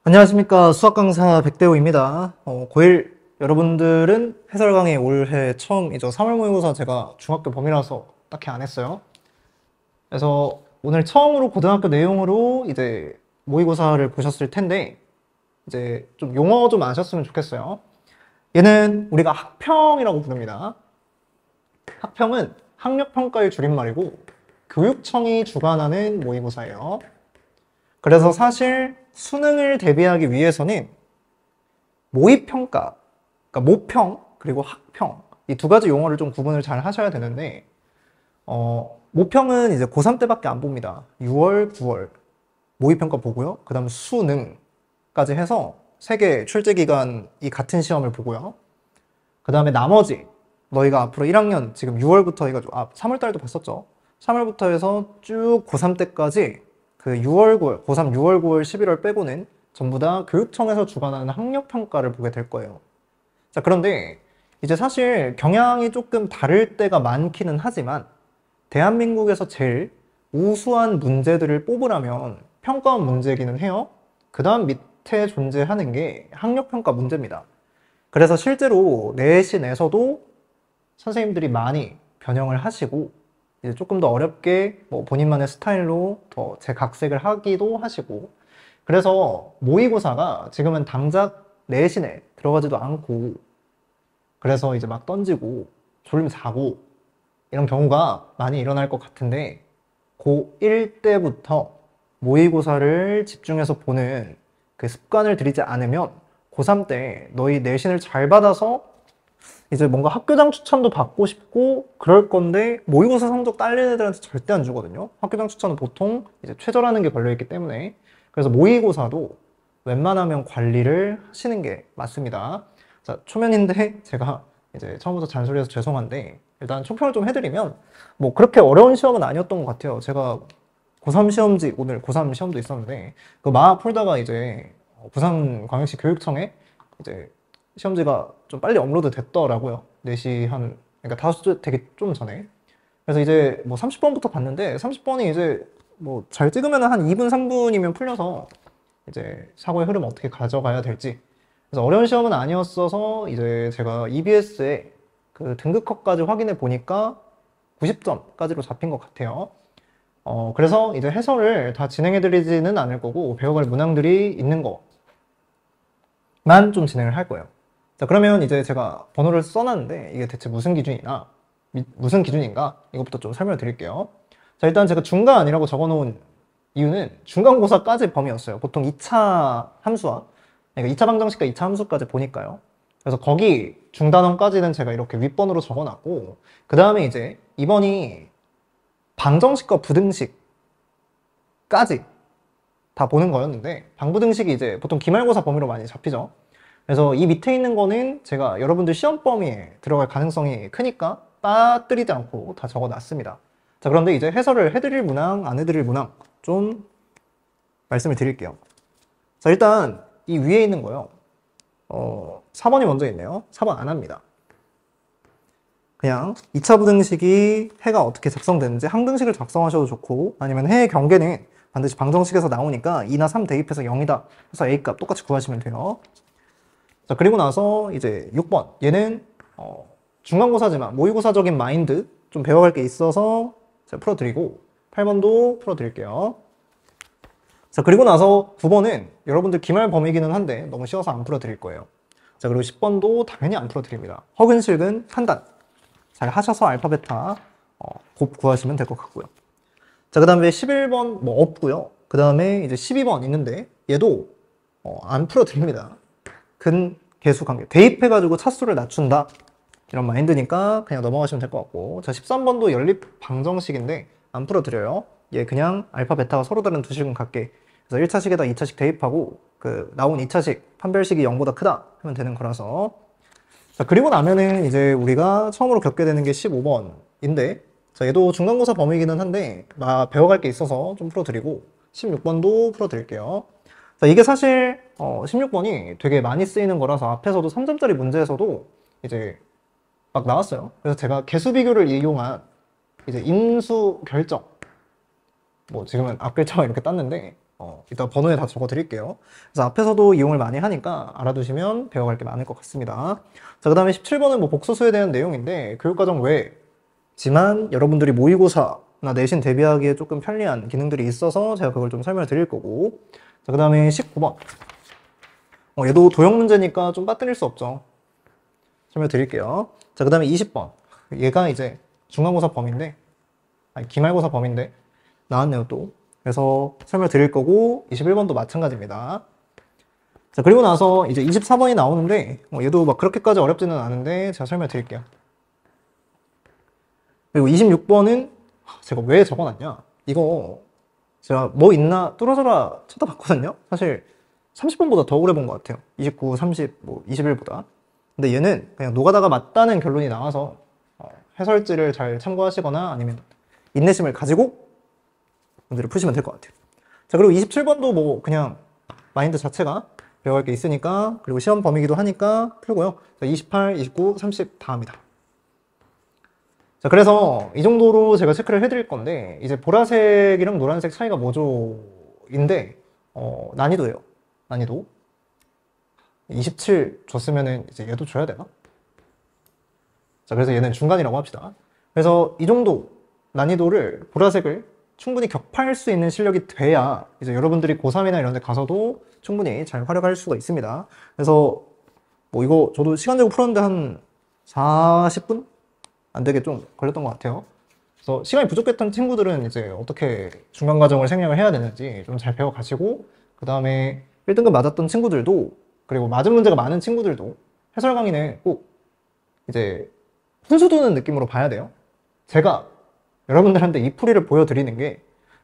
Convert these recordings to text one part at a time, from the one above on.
안녕하십니까. 수학 강사 백대호입니다. 고1 여러분들은 해설 강의 올해 처음이죠. 3월 모의고사 제가 중학교 범위라서 딱히 안 했어요. 그래서 오늘 처음으로 고등학교 내용으로 이제 모의고사를 보셨을 텐데 이제 좀 용어 좀 아셨으면 좋겠어요. 얘는 우리가 학평이라고 부릅니다. 학평은 학력평가의 줄임말이고 교육청이 주관하는 모의고사예요. 그래서 사실 수능을 대비하기 위해서는 모의평가, 그러니까 모평 그리고 학평 이 두 가지 용어를 좀 구분을 잘 하셔야 되는데 모평은 이제 고3 때밖에 안 봅니다. 6월, 9월 모의평가 보고요. 그 다음 수능까지 해서 세 개 출제 기간이 같은 시험을 보고요. 그 다음에 나머지 너희가 앞으로 1학년 지금 6월부터 해가지고 3월 달도 봤었죠. 3월부터 해서 쭉 고3 때까지 그 6월, 9월, 고3 6월, 9월, 11월 빼고는 전부 다 교육청에서 주관하는 학력평가를 보게 될 거예요. 자, 그런데 이제 사실 경향이 조금 다를 때가 많기는 하지만 대한민국에서 제일 우수한 문제들을 뽑으라면 평가원 문제이기는 해요. 그 다음 밑에 존재하는 게 학력평가 문제입니다. 그래서 실제로 내신에서도 선생님들이 많이 변형을 하시고 이제 조금 더 어렵게 뭐 본인만의 스타일로 더 재각색을 하기도 하시고 그래서 모의고사가 지금은 당장 내신에 들어가지도 않고 그래서 이제 막 던지고 졸음 자고 이런 경우가 많이 일어날 것 같은데 고1 때부터 모의고사를 집중해서 보는 그 습관을 들이지 않으면 고3 때 너희 내신을 잘 받아서 이제 뭔가 학교장 추천도 받고 싶고 그럴 건데 모의고사 성적 딸린 애들한테 절대 안 주거든요. 학교장 추천은 보통 이제 최저라는 게 걸려있기 때문에 그래서 모의고사도 웬만하면 관리를 하시는 게 맞습니다. 자, 초면인데 제가 이제 처음부터 잔소리해서 죄송한데 일단 총평을 좀 해드리면 뭐 그렇게 어려운 시험은 아니었던 것 같아요. 제가 고3 시험지 오늘 고3 시험도 있었는데 그 막 풀다가 이제 부산광역시 교육청에 이제 시험지가 좀 빨리 업로드 됐더라고요. 4시 그러니까 5시 되게 좀 전에. 그래서 이제 뭐 30번부터 봤는데 30번이 이제 뭐 잘 찍으면 한 2분, 3분이면 풀려서 이제 사고의 흐름 어떻게 가져가야 될지. 그래서 어려운 시험은 아니었어서 이제 제가 EBS에 그 등급컷까지 확인해 보니까 90점까지로 잡힌 것 같아요. 그래서 이제 해설을 다 진행해 드리지는 않을 거고 배워갈 문항들이 있는 거만 좀 진행을 할 거예요. 자, 그러면 이제 제가 번호를 써놨는데 이게 대체 무슨 기준이나 무슨 기준인가 이것부터 좀 설명을 드릴게요. 자, 일단 제가 중간이라고 적어놓은 이유는 중간고사까지 범위였어요. 보통 2차 함수와 그러니까 2차 방정식과 2차 함수까지 보니까요. 그래서 거기 중단원까지는 제가 이렇게 윗번으로 적어놨고 그 다음에 이제 2번이 방정식과 부등식까지 다 보는 거였는데 방부등식이 이제 보통 기말고사 범위로 많이 잡히죠. 그래서 이 밑에 있는 거는 제가 여러분들 시험 범위에 들어갈 가능성이 크니까 빠뜨리지 않고 다 적어놨습니다. 자, 그런데 이제 해설을 해드릴 문항, 안 해드릴 문항 좀 말씀을 드릴게요. 자, 일단 이 위에 있는 거요. 4번이 먼저 있네요. 4번 안 합니다. 그냥 2차 부등식이 해가 어떻게 작성되는지 항등식을 작성하셔도 좋고 아니면 해의 경계는 반드시 방정식에서 나오니까 2나 3 대입해서 0이다 해서 A값 똑같이 구하시면 돼요. 자, 그리고 나서 이제 6번 얘는 중간고사지만 모의고사적인 마인드 좀 배워갈 게 있어서 제가 풀어드리고 8번도 풀어드릴게요. 자, 그리고 나서 9번은 여러분들 기말 범위기는 한데 너무 쉬워서 안 풀어드릴 거예요. 자, 그리고 10번도 당연히 안 풀어드립니다. 허근실근 판단 잘 하셔서 알파 베타 곱 구하시면 될 것 같고요. 자, 그 다음에 11번 뭐 없고요. 그 다음에 이제 12번 있는데 얘도 안 풀어드립니다. 근 개수 관계 대입해가지고 차수를 낮춘다 이런 마인드니까 그냥 넘어가시면 될 것 같고 자 13번도 연립 방정식인데 안 풀어드려요. 얘 그냥 알파 베타가 서로 다른 두 식은 같게 그래서 1차식에다 2차식 대입하고 그 나온 2차식 판별식이 0보다 크다 하면 되는 거라서 자 그리고 나면은 이제 우리가 처음으로 겪게 되는 게 15번인데 자 얘도 중간고사 범위이기는 한데 배워갈 게 있어서 좀 풀어드리고 16번도 풀어드릴게요. 자, 이게 사실 16번이 되게 많이 쓰이는 거라서 앞에서도 3점짜리 문제에서도 이제 막 나왔어요. 그래서 제가 개수 비교를 이용한 이제 인수 결정 뭐 지금은 앞글자만 이렇게 땄는데 이따 번호에 다 적어 드릴게요. 그래서 앞에서도 이용을 많이 하니까 알아두시면 배워갈 게 많을 것 같습니다. 자, 그 다음에 17번은 뭐 복소수에 대한 내용인데 교육과정 외지만 여러분들이 모의고사나 내신 대비하기에 조금 편리한 기능들이 있어서 제가 그걸 좀 설명을 드릴 거고. 자, 그 다음에 19번. 얘도 도형 문제니까 좀 빠뜨릴 수 없죠. 설명 드릴게요. 자, 그 다음에 20번. 얘가 이제 중간고사 범위인데, 아니, 기말고사 범위인데, 나왔네요, 또. 그래서 설명 드릴 거고, 21번도 마찬가지입니다. 자, 그리고 나서 이제 24번이 나오는데, 얘도 막 그렇게까지 어렵지는 않은데, 제가 설명 드릴게요. 그리고 26번은, 제가 왜 적어놨냐? 이거, 제가 뭐 있나 뚫어져라 쳐다봤거든요? 사실, 30번보다 더 오래 본 것 같아요. 29, 30, 뭐 21보다. 근데 얘는 그냥 노가다가 맞다는 결론이 나와서 해설지를 잘 참고하시거나 아니면 인내심을 가지고 문제를 푸시면 될 것 같아요. 자, 그리고 27번도 뭐 그냥 마인드 자체가 배워갈 게 있으니까, 그리고 시험 범위기도 하니까 풀고요. 자, 28, 29, 30 다 합니다. 자, 그래서 이 정도로 제가 체크를 해드릴 건데, 이제 보라색이랑 노란색 차이가 뭐죠? 인데, 난이도예요. 난이도. 27 줬으면은 이제 얘도 줘야 되나? 자, 그래서 얘는 중간이라고 합시다. 그래서 이 정도 난이도를, 보라색을 충분히 격파할 수 있는 실력이 돼야 이제 여러분들이 고3이나 이런 데 가서도 충분히 잘 활용할 수가 있습니다. 그래서 뭐 이거 저도 시간제고 풀었는데 한 40분? 안 되게 좀 걸렸던 것 같아요. 그래서 시간이 부족했던 친구들은 이제 어떻게 중간 과정을 생략을 해야 되는지 좀 잘 배워 가시고, 그 다음에 1등급 맞았던 친구들도, 그리고 맞은 문제가 많은 친구들도 해설 강의는 꼭 이제 훈수 두는 느낌으로 봐야 돼요. 제가 여러분들한테 이 풀이를 보여드리는 게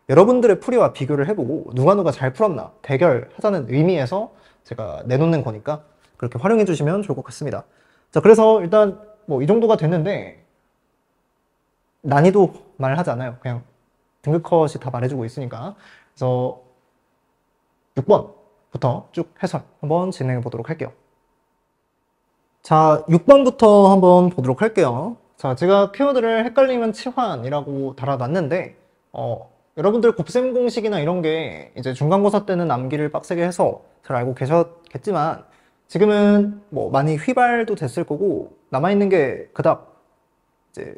여러분들의 풀이와 비교를 해보고 누가 잘 풀었나 대결하자는 의미에서 제가 내놓는 거니까 그렇게 활용해 주시면 좋을 것 같습니다. 자, 그래서 일단 뭐 이 정도가 됐는데, 난이도 말하지 않아요. 그냥 등급 컷이 다 말해주고 있으니까. 그래서 6번부터 쭉 해설 한번 진행해 보도록 할게요. 자, 6번부터 한번 보도록 할게요. 자, 제가 키워드를 헷갈리면 치환이라고 달아놨는데, 여러분들 곱셈 공식이나 이런 게 이제 중간고사 때는 암기를 빡세게 해서 잘 알고 계셨겠지만, 지금은 뭐 많이 휘발도 됐을 거고, 남아있는 게 그닥 이제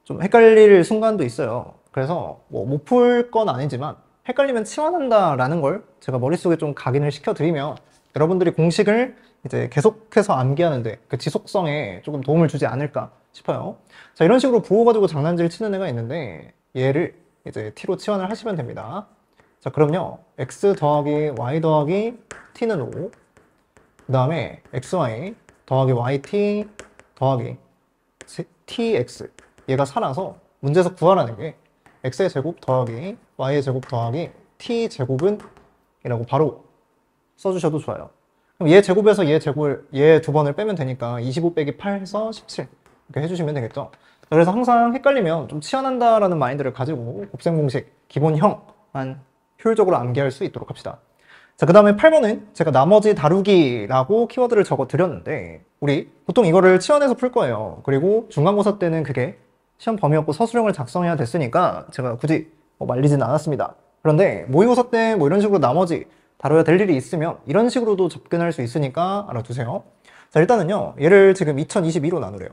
좀 헷갈릴 순간도 있어요. 그래서 뭐 못 풀 건 아니지만, 헷갈리면 치환한다라는 걸 제가 머릿속에 좀 각인을 시켜드리면 여러분들이 공식을 이제 계속해서 암기하는데 그 지속성에 조금 도움을 주지 않을까 싶어요. 자, 이런 식으로 부호 가지고 장난질 치는 애가 있는데 얘를 이제 t로 치환을 하시면 됩니다. 자, 그럼요, x 더하기 y 더하기 t는 5, 그 다음에 xy 더하기 yt 더하기 tx, 얘가 살아서 문제에서 구하라는 게 x의 제곱 더하기 y의 제곱 더하기 t 제곱은 이라고 바로 써주셔도 좋아요. 그럼 얘 제곱에서 얘 제곱을, 얘 두 번을 빼면 되니까 25 빼기 8 해서 17 이렇게 해주시면 되겠죠. 그래서 항상 헷갈리면 좀 치환한다라는 마인드를 가지고 곱셈 공식 기본형만 효율적으로 암기할 수 있도록 합시다. 자, 그 다음에 8번은 제가 나머지 다루기라고 키워드를 적어 드렸는데, 우리 보통 이거를 치환해서 풀 거예요. 그리고 중간고사 때는 그게 시험 범위였고 서술형을 작성해야 됐으니까 제가 굳이 말리진 않았습니다. 그런데 모의고사 때 뭐 이런 식으로 나머지 다뤄야 될 일이 있으면 이런 식으로도 접근할 수 있으니까 알아두세요. 자, 일단은요, 얘를 지금 2022로 나누래요.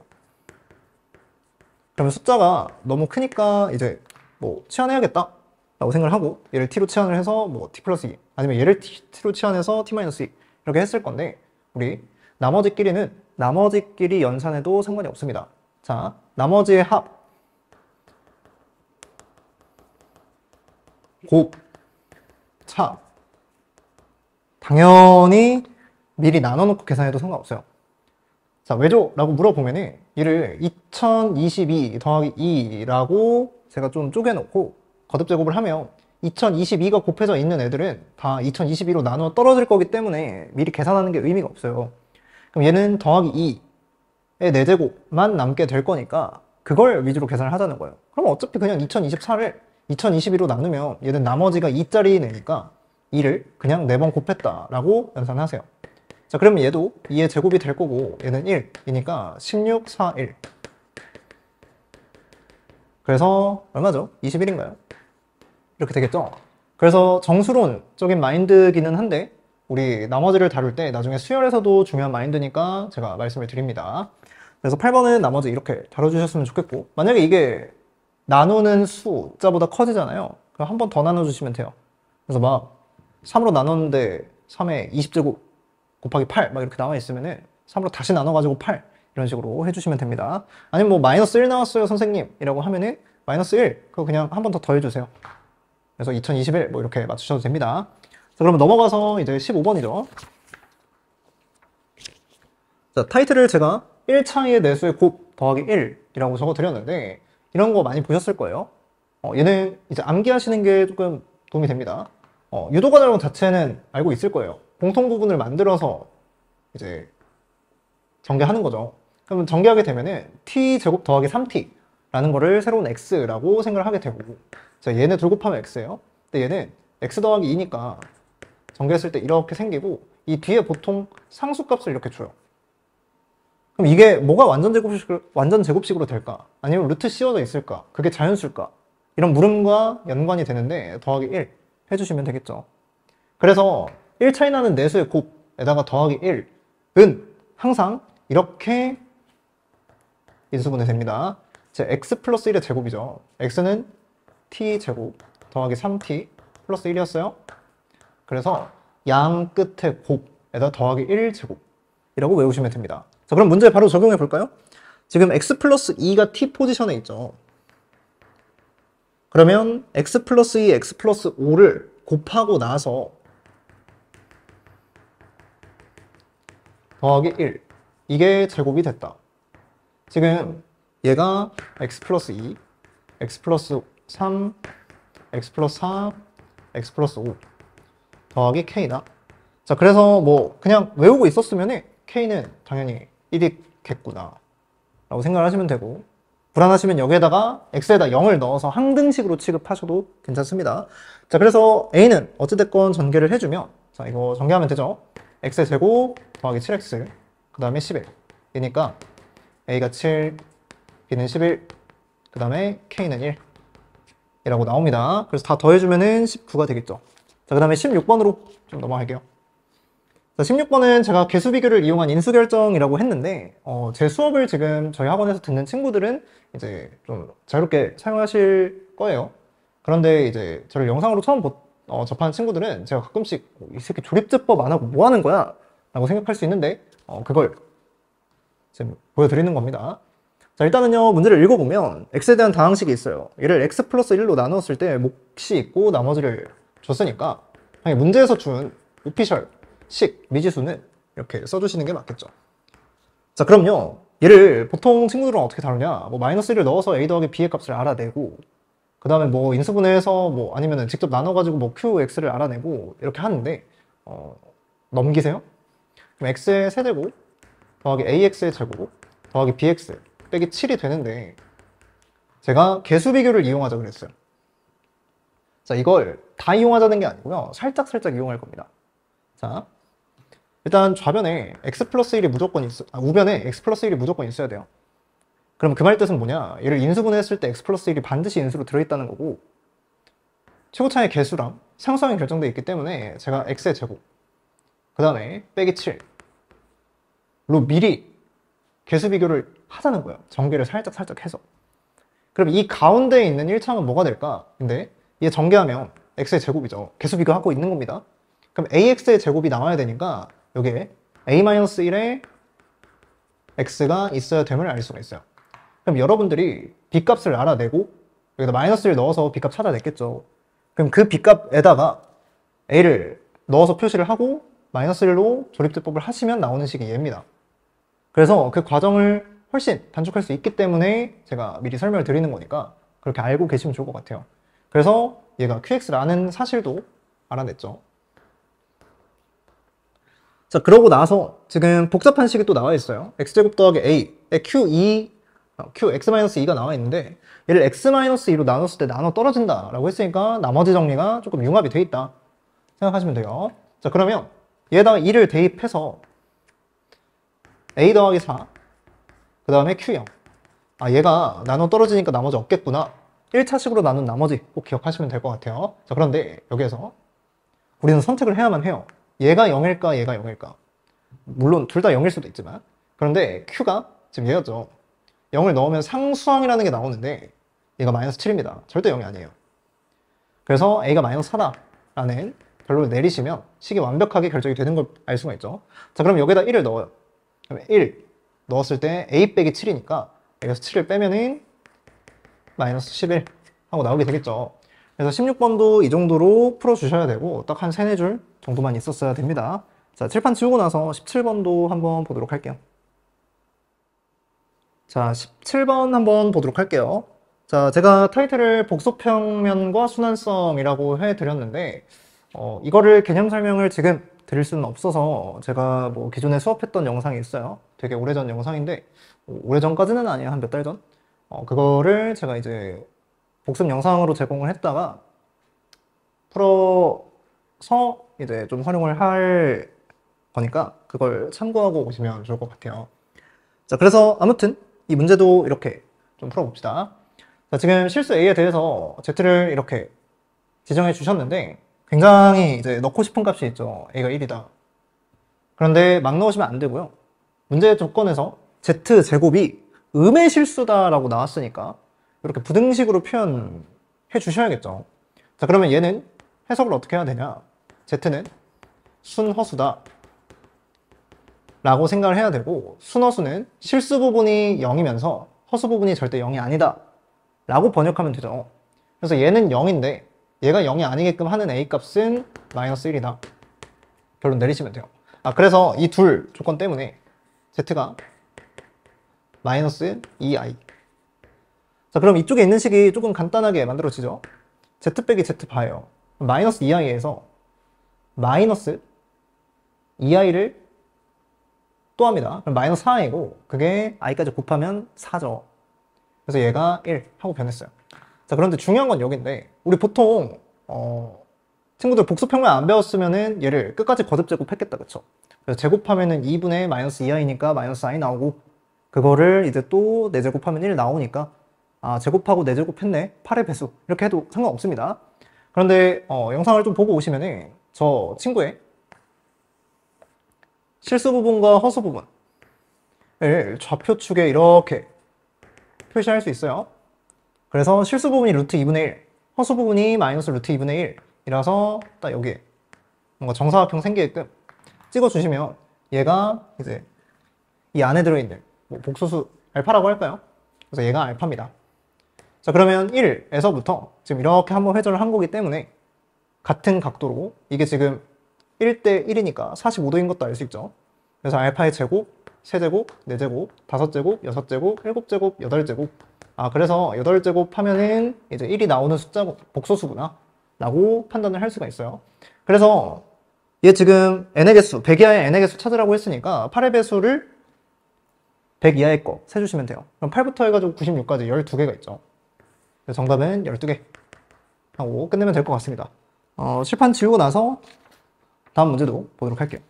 그러면 숫자가 너무 크니까 이제 뭐 치환해야겠다 라고 생각을 하고, 얘를 t로 치환을 해서 뭐 t 플러스 2, 아니면 얘를 t로 치환해서 t 마이너스 2 이렇게 했을 건데, 우리 나머지끼리 연산해도 상관이 없습니다. 자, 나머지의 합 곱, 차, 당연히 미리 나눠놓고 계산해도 상관없어요. 자, 왜죠? 라고 물어보면은 얘를 2022 더하기 2라고 제가 좀 쪼개놓고 거듭 제곱을 하면 2022가 곱해져 있는 애들은 다 2022로 나누어 떨어질 거기 때문에 미리 계산하는 게 의미가 없어요. 그럼 얘는 더하기 2의 4제곱만 남게 될 거니까 그걸 위주로 계산을 하자는 거예요. 그럼 어차피 그냥 2024를 2022로 나누면 얘는 나머지가 2짜리 내니까 2를 그냥 4번 곱했다라고 연산하세요. 자, 그러면 얘도 2의 제곱이 될 거고 얘는 1이니까 16, 4, 1. 그래서 얼마죠? 21인가요? 이렇게 되겠죠? 그래서 정수론적인 마인드기는 한데 우리 나머지를 다룰 때 나중에 수열에서도 중요한 마인드니까 제가 말씀을 드립니다. 그래서 8번은 나머지 이렇게 다뤄주셨으면 좋겠고, 만약에 이게 나누는 숫자보다 커지잖아요. 그럼 한 번 더 나눠주시면 돼요. 그래서 막 3으로 나눴는데 3에 20제곱 곱하기 8 막 이렇게 나와 있으면은 3으로 다시 나눠가지고 8 이런 식으로 해주시면 됩니다. 아니면 뭐 마이너스 1 나왔어요 선생님 이라고 하면은 마이너스 1 그거 그냥 한 번 더 더해주세요. 그래서 2021 뭐 이렇게 맞추셔도 됩니다. 자, 그러면 넘어가서 이제 15번이죠. 자, 타이틀을 제가 1차의 내수의 곱 더하기 1이라고 적어드렸는데 이런 거 많이 보셨을 거예요. 얘는 이제 암기하시는 게 조금 도움이 됩니다. 유도과정론 자체는 알고 있을 거예요. 공통 부분을 만들어서 이제 전개하는 거죠. 그러면 전개하게 되면은 t제곱 더하기 3t라는 거를 새로운 x라고 생각을 하게 되고, 자, 얘네 둘 곱하면 x예요. 근데 얘는 x 더하기 2니까 전개했을 때 이렇게 생기고 이 뒤에 보통 상수값을 이렇게 줘요. 그럼 이게 뭐가 완전 제곱식으로 될까? 아니면 루트 씌워져 있을까? 그게 자연수일까? 이런 물음과 연관이 되는데 더하기 1 해주시면 되겠죠. 그래서 1 차이 나는 내수의 곱에다가 더하기 1은 항상 이렇게 인수분해 됩니다. 제 x 플러스 1의 제곱이죠. x는 t제곱 더하기 3t 플러스 1이었어요. 그래서 양 끝의 곱에다 더하기 1제곱이라고 외우시면 됩니다. 자, 그럼 문제 바로 적용해 볼까요? 지금 x 플러스 2가 t 포지션에 있죠. 그러면 x 플러스 2, x 플러스 5를 곱하고 나서 더하기 1 이게 제곱이 됐다. 지금 얘가 x 플러스 2, x 플러스 3, x 플러스 4, x 플러스 5 더하기 k다. 자, 그래서 뭐 그냥 외우고 있었으면 k는 당연히 1이겠구나 라고 생각을 하시면 되고, 불안하시면 여기에다가 x에다 0을 넣어서 항등식으로 취급하셔도 괜찮습니다. 자, 그래서 a는 어찌됐건 전개를 해주면, 자, 이거 전개하면 되죠. x의 제곱 더하기 7x 그 다음에 11 이니까 a가 7, b는 11, 그 다음에 k는 1 이라고 나옵니다. 그래서 다 더해주면은 19가 되겠죠. 자, 그 다음에 16번으로 좀 넘어갈게요. 자, 16번은 제가 개수비교를 이용한 인수결정이라고 했는데, 제 수업을 지금 저희 학원에서 듣는 친구들은 이제 좀 자유롭게 사용하실 거예요. 그런데 이제 저를 영상으로 처음 접하는 친구들은 제가 가끔씩 이 새끼 조립제법 안 하고 뭐 하는 거야? 라고 생각할 수 있는데, 그걸 지금 보여드리는 겁니다. 자, 일단은요, 문제를 읽어보면 x에 대한 다항식이 있어요. 얘를 x 플러스 1로 나누었을 때 몫이 있고 나머지를 줬으니까 당연히 문제에서 준 오피셜 식 미지수는 이렇게 써주시는 게 맞겠죠. 자, 그럼요, 얘를 보통 친구들은 어떻게 다루냐, 뭐 마이너스 1을 넣어서 a 더하기 b의 값을 알아내고, 그 다음에 뭐 인수분해해서 뭐 아니면은 직접 나눠가지고 뭐 qx를 알아내고 이렇게 하는데, 넘기세요. 그럼 x의 세제곱 더하기 ax의 제곱 더하기 bx 빼기 7이 되는데, 제가 개수비교를 이용하자 그랬어요. 자, 이걸 다 이용하자는 게 아니고요, 살짝 이용할 겁니다. 자, 일단 좌변에 x 플러스 1이 무조건 우변에 x 플러스 1이 무조건 있어야 돼요. 그럼 그 말 뜻은 뭐냐, 얘를 인수분해했을 때 x 플러스 1이 반드시 인수로 들어있다는 거고, 최고차의 개수랑 상수항이 결정되어 있기 때문에 제가 x의 제곱 그 다음에 빼기 7로 미리 개수 비교를 하자는 거예요. 전개를 살짝 해서. 그럼 이 가운데에 있는 1차는 뭐가 될까? 근데 얘 전개하면 x의 제곱이죠. 개수 비교하고 있는 겁니다. 그럼 ax의 제곱이 나와야 되니까 여기에 a-1에 x가 있어야 됨을 알 수가 있어요. 그럼 여러분들이 b값을 알아내고 여기다 마이너스를 넣어서 b값 찾아냈겠죠. 그럼 그 b값에다가 a를 넣어서 표시를 하고 마이너스 1로 조립제법을 하시면 나오는 식이 얘입니다. 그래서 그 과정을 훨씬 단축할 수 있기 때문에 제가 미리 설명을 드리는 거니까 그렇게 알고 계시면 좋을 것 같아요. 그래서 얘가 qx라는 사실도 알아냈죠. 자, 그러고 나서 지금 복잡한 식이 또 나와 있어요. x제곱 더하기 a에 qx-2가 나와 있는데, 얘를 x-2로 나눴을 때 나눠 떨어진다 라고 했으니까 나머지 정리가 조금 융합이 돼 있다 생각하시면 돼요. 자, 그러면 얘에다가 2를 대입해서 a 더하기 4 그 다음에 q0, 아, 얘가 나눠 떨어지니까 나머지 없겠구나 1차식으로 나눈 나머지 꼭 기억하시면 될 것 같아요. 자, 그런데 여기에서 우리는 선택을 해야만 해요. 얘가 0일까, 얘가 0일까. 물론 둘 다 0일 수도 있지만. 그런데 Q가 지금 얘였죠. 0을 넣으면 상수항이라는 게 나오는데 얘가 마이너스 7입니다. 절대 0이 아니에요. 그래서 A가 마이너스 4다라는 결론을 내리시면 식이 완벽하게 결정이 되는 걸 알 수가 있죠. 자, 그럼 여기다 1을 넣어요. 그럼 1 넣었을 때 A 빼기 7이니까 여기서 7을 빼면은 마이너스 11 하고 나오게 되겠죠. 그래서 16번도 이 정도로 풀어주셔야 되고 딱 한 3, 4줄 정도만 있었어야 됩니다. 자, 칠판 지우고 나서 17번도 한번 보도록 할게요. 자, 17번 한번 보도록 할게요. 자, 제가 타이틀을 복소평면과 순환성이라고 해드렸는데 이거를 개념 설명을 지금 드릴 수는 없어서 제가 뭐 기존에 수업했던 영상이 있어요. 되게 오래전 영상인데 오래전까지는 아니에요. 한 몇 달 전? 그거를 제가 이제 복습 영상으로 제공을 했다가 풀어서 이제 좀 활용을 할 거니까 그걸 참고하고 오시면 좋을 것 같아요. 자, 그래서 아무튼 이 문제도 이렇게 좀 풀어봅시다. 자, 지금 실수 A에 대해서 Z를 이렇게 지정해 주셨는데 굉장히 이제 넣고 싶은 값이 있죠. A가 1이다. 그런데 막 넣으시면 안 되고요. 문제 조건에서 Z제곱이 음의 실수다라고 나왔으니까 이렇게 부등식으로 표현해 주셔야겠죠. 자, 그러면 얘는 해석을 어떻게 해야 되냐? Z는 순허수다 라고 생각을 해야 되고 순허수는 실수 부분이 0이면서 허수 부분이 절대 0이 아니다 라고 번역하면 되죠. 그래서 얘는 0인데 얘가 0이 아니게끔 하는 A 값은 마이너스 1이다. 결론 내리시면 돼요. 그래서 이 둘 조건 때문에 Z가 마이너스 2i. 자, 그럼 이쪽에 있는 식이 조금 간단하게 만들어지죠. Z 빼기 Z 봐요. 마이너스 2i에서 마이너스 2i를 또 합니다. 그럼 마이너스 4i고 그게 i까지 곱하면 4죠. 그래서 얘가 1 하고 변했어요. 자, 그런데 중요한 건 여기인데 우리 보통 친구들 복수평면 안 배웠으면은 얘를 끝까지 거듭 제곱했겠다, 그쵸? 그래서 제곱하면은 2분의 마이너스 2i니까 마이너스 i 나오고 그거를 이제 또 4제곱하면 1 나오니까 제곱하고 4제곱 했네 8의 배수 이렇게 해도 상관없습니다. 그런데 영상을 좀 보고 오시면은 저 친구의 실수 부분과 허수 부분을 좌표축에 이렇게 표시할 수 있어요. 그래서 실수 부분이 루트 2분의 1, 허수 부분이 마이너스 루트 2분의 1이라서 딱 여기에 뭔가 정사각형 생기게끔 찍어주시면 얘가 이제 이 안에 들어있는 뭐 복소수 알파라고 할까요? 그래서 얘가 알파입니다. 자, 그러면 1에서부터 지금 이렇게 한번 회전을 한 거기 때문에 같은 각도로 이게 지금 1대 1이니까 45도인 것도 알 수 있죠. 그래서 알파의 제곱, 세제곱, 네제곱, 다섯제곱, 여섯제곱, 일곱제곱, 여덟제곱. 그래서 8제곱 하면은 이제 1이 나오는 숫자 복소수구나 라고 판단을 할 수가 있어요. 그래서 얘 지금 n의 개수, 100 이하의 n의 개수 찾으라고 했으니까 8의 배수를 100 이하의 거 세주시면 돼요. 그럼 8부터 해가지고 96까지 12개가 있죠. 그래서 정답은 12개 하고 끝내면 될 것 같습니다. 칠판 지우고 나서 다음 문제도 보도록 할게요.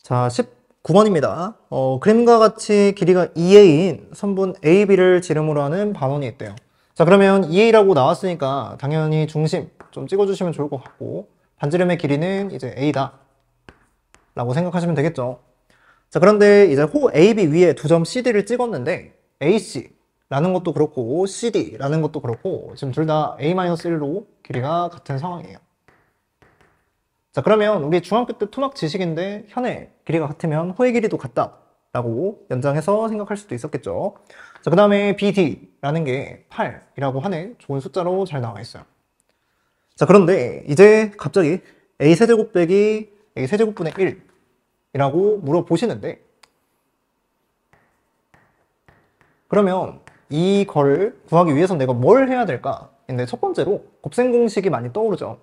자, 19번입니다. 그림과 같이 길이가 2a인 선분 AB를 지름으로 하는 반원이 있대요. 자, 그러면 2a라고 나왔으니까 당연히 중심 좀 찍어주시면 좋을 것 같고 반지름의 길이는 이제 a다 라고 생각하시면 되겠죠. 자, 그런데 이제 호 AB 위에 두 점 CD를 찍었는데 AC라는 것도 그렇고 CD라는 것도 그렇고 지금 둘 다 A-1로 길이가 같은 상황이에요. 자, 그러면 우리 중학교 때 토막 지식인데 현의 길이가 같으면 호의 길이도 같다 라고 연장해서 생각할 수도 있었겠죠. 자, 그 다음에 BD라는 게 8이라고 하는 좋은 숫자로 잘 나와 있어요. 자, 그런데 이제 갑자기 A세제곱 빼기 A세제곱분의 1이라고 물어보시는데 그러면 이걸 구하기 위해서 내가 뭘 해야 될까? 근데 첫 번째로 곱셈 공식이 많이 떠오르죠.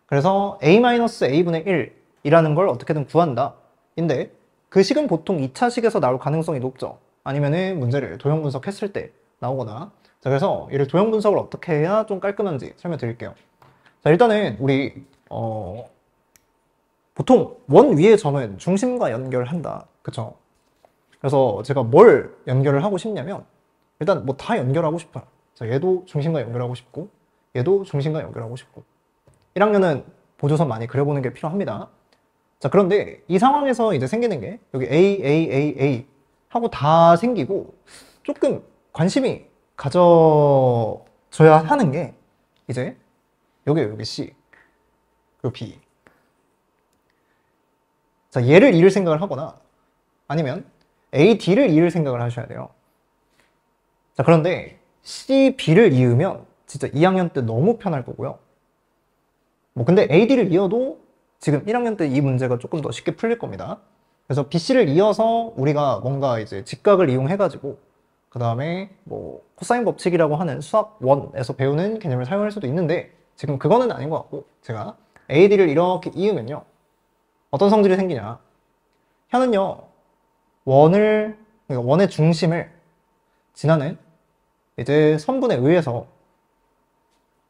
그래서 A-A분의 1이라는 걸 어떻게든 구한다. 인데 그 식은 보통 2차 식에서 나올 가능성이 높죠. 아니면은 문제를 도형 분석했을 때 나오거나. 자, 그래서 이를 도형 분석을 어떻게 해야 좀 깔끔한지 설명드릴게요. 자, 일단은 우리 보통 원 위의 점은 중심과 연결한다. 그쵸? 그래서 제가 뭘 연결을 하고 싶냐면 일단 뭐 다 연결하고 싶어요. 자, 얘도 중심과 연결하고 싶고 얘도 중심과 연결하고 싶고 1학년은 보조선 많이 그려보는 게 필요합니다. 자, 그런데 이 상황에서 이제 생기는 게 여기 A 하고 다 생기고 조금 관심이 가져져야 하는 게 이제 여기 C 그리고 B. 자, 얘를 이을 생각을 하거나 아니면 AD를 이을 생각을 하셔야 돼요. 자, 그런데 C, B를 이으면 진짜 2학년 때 너무 편할 거고요. 뭐 근데 AD를 이어도 지금 1학년 때 이 문제가 조금 더 쉽게 풀릴 겁니다. 그래서 BC를 이어서 우리가 뭔가 이제 직각을 이용해가지고 그 다음에 뭐 코사인 법칙이라고 하는 수학 1에서 배우는 개념을 사용할 수도 있는데 지금 그거는 아닌 것 같고 제가 AD를 이렇게 이으면요 어떤 성질이 생기냐 현은요 그러니까 원의 중심을 지나는 이제 선분에 의해서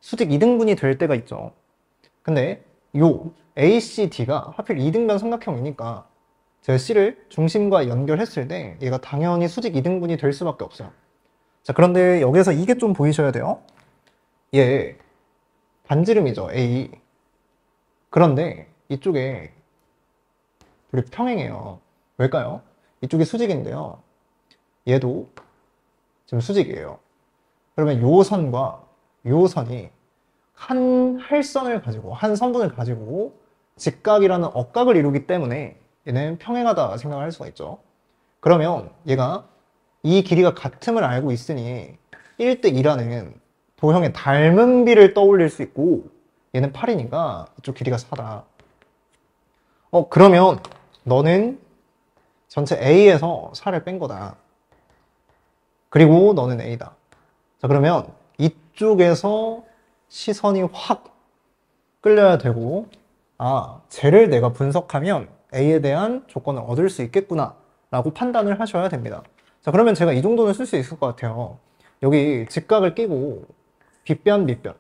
수직 이등분이 될 때가 있죠. 근데 요 ACD가 하필 이등변 삼각형이니까 제가 C를 중심과 연결했을 때 얘가 당연히 수직 이등분이 될 수밖에 없어요. 자, 그런데 여기서 이게 좀 보이셔야 돼요. 얘 반지름이죠, A. 그런데 이쪽에 우리 평행해요. 왜일까요? 이쪽이 수직인데요. 얘도 지금 수직이에요. 그러면 요 선과 요 선이 한 할선을 가지고 한 선분을 가지고 직각이라는 억각을 이루기 때문에 얘는 평행하다 생각할 수가 있죠. 그러면 얘가 이 길이가 같음을 알고 있으니 1대 2라는 도형의 닮은 비를 떠올릴 수 있고 얘는 8이니까 이쪽 길이가 4다. 그러면 너는 전체 A에서 4를 뺀 거다. 그리고 너는 A다. 자, 그러면 이쪽에서 시선이 확 끌려야 되고 쟤를 내가 분석하면 A에 대한 조건을 얻을 수 있겠구나 라고 판단을 하셔야 됩니다. 자, 그러면 제가 이 정도는 쓸 수 있을 것 같아요. 여기 직각을 끼고 빗변, 밑변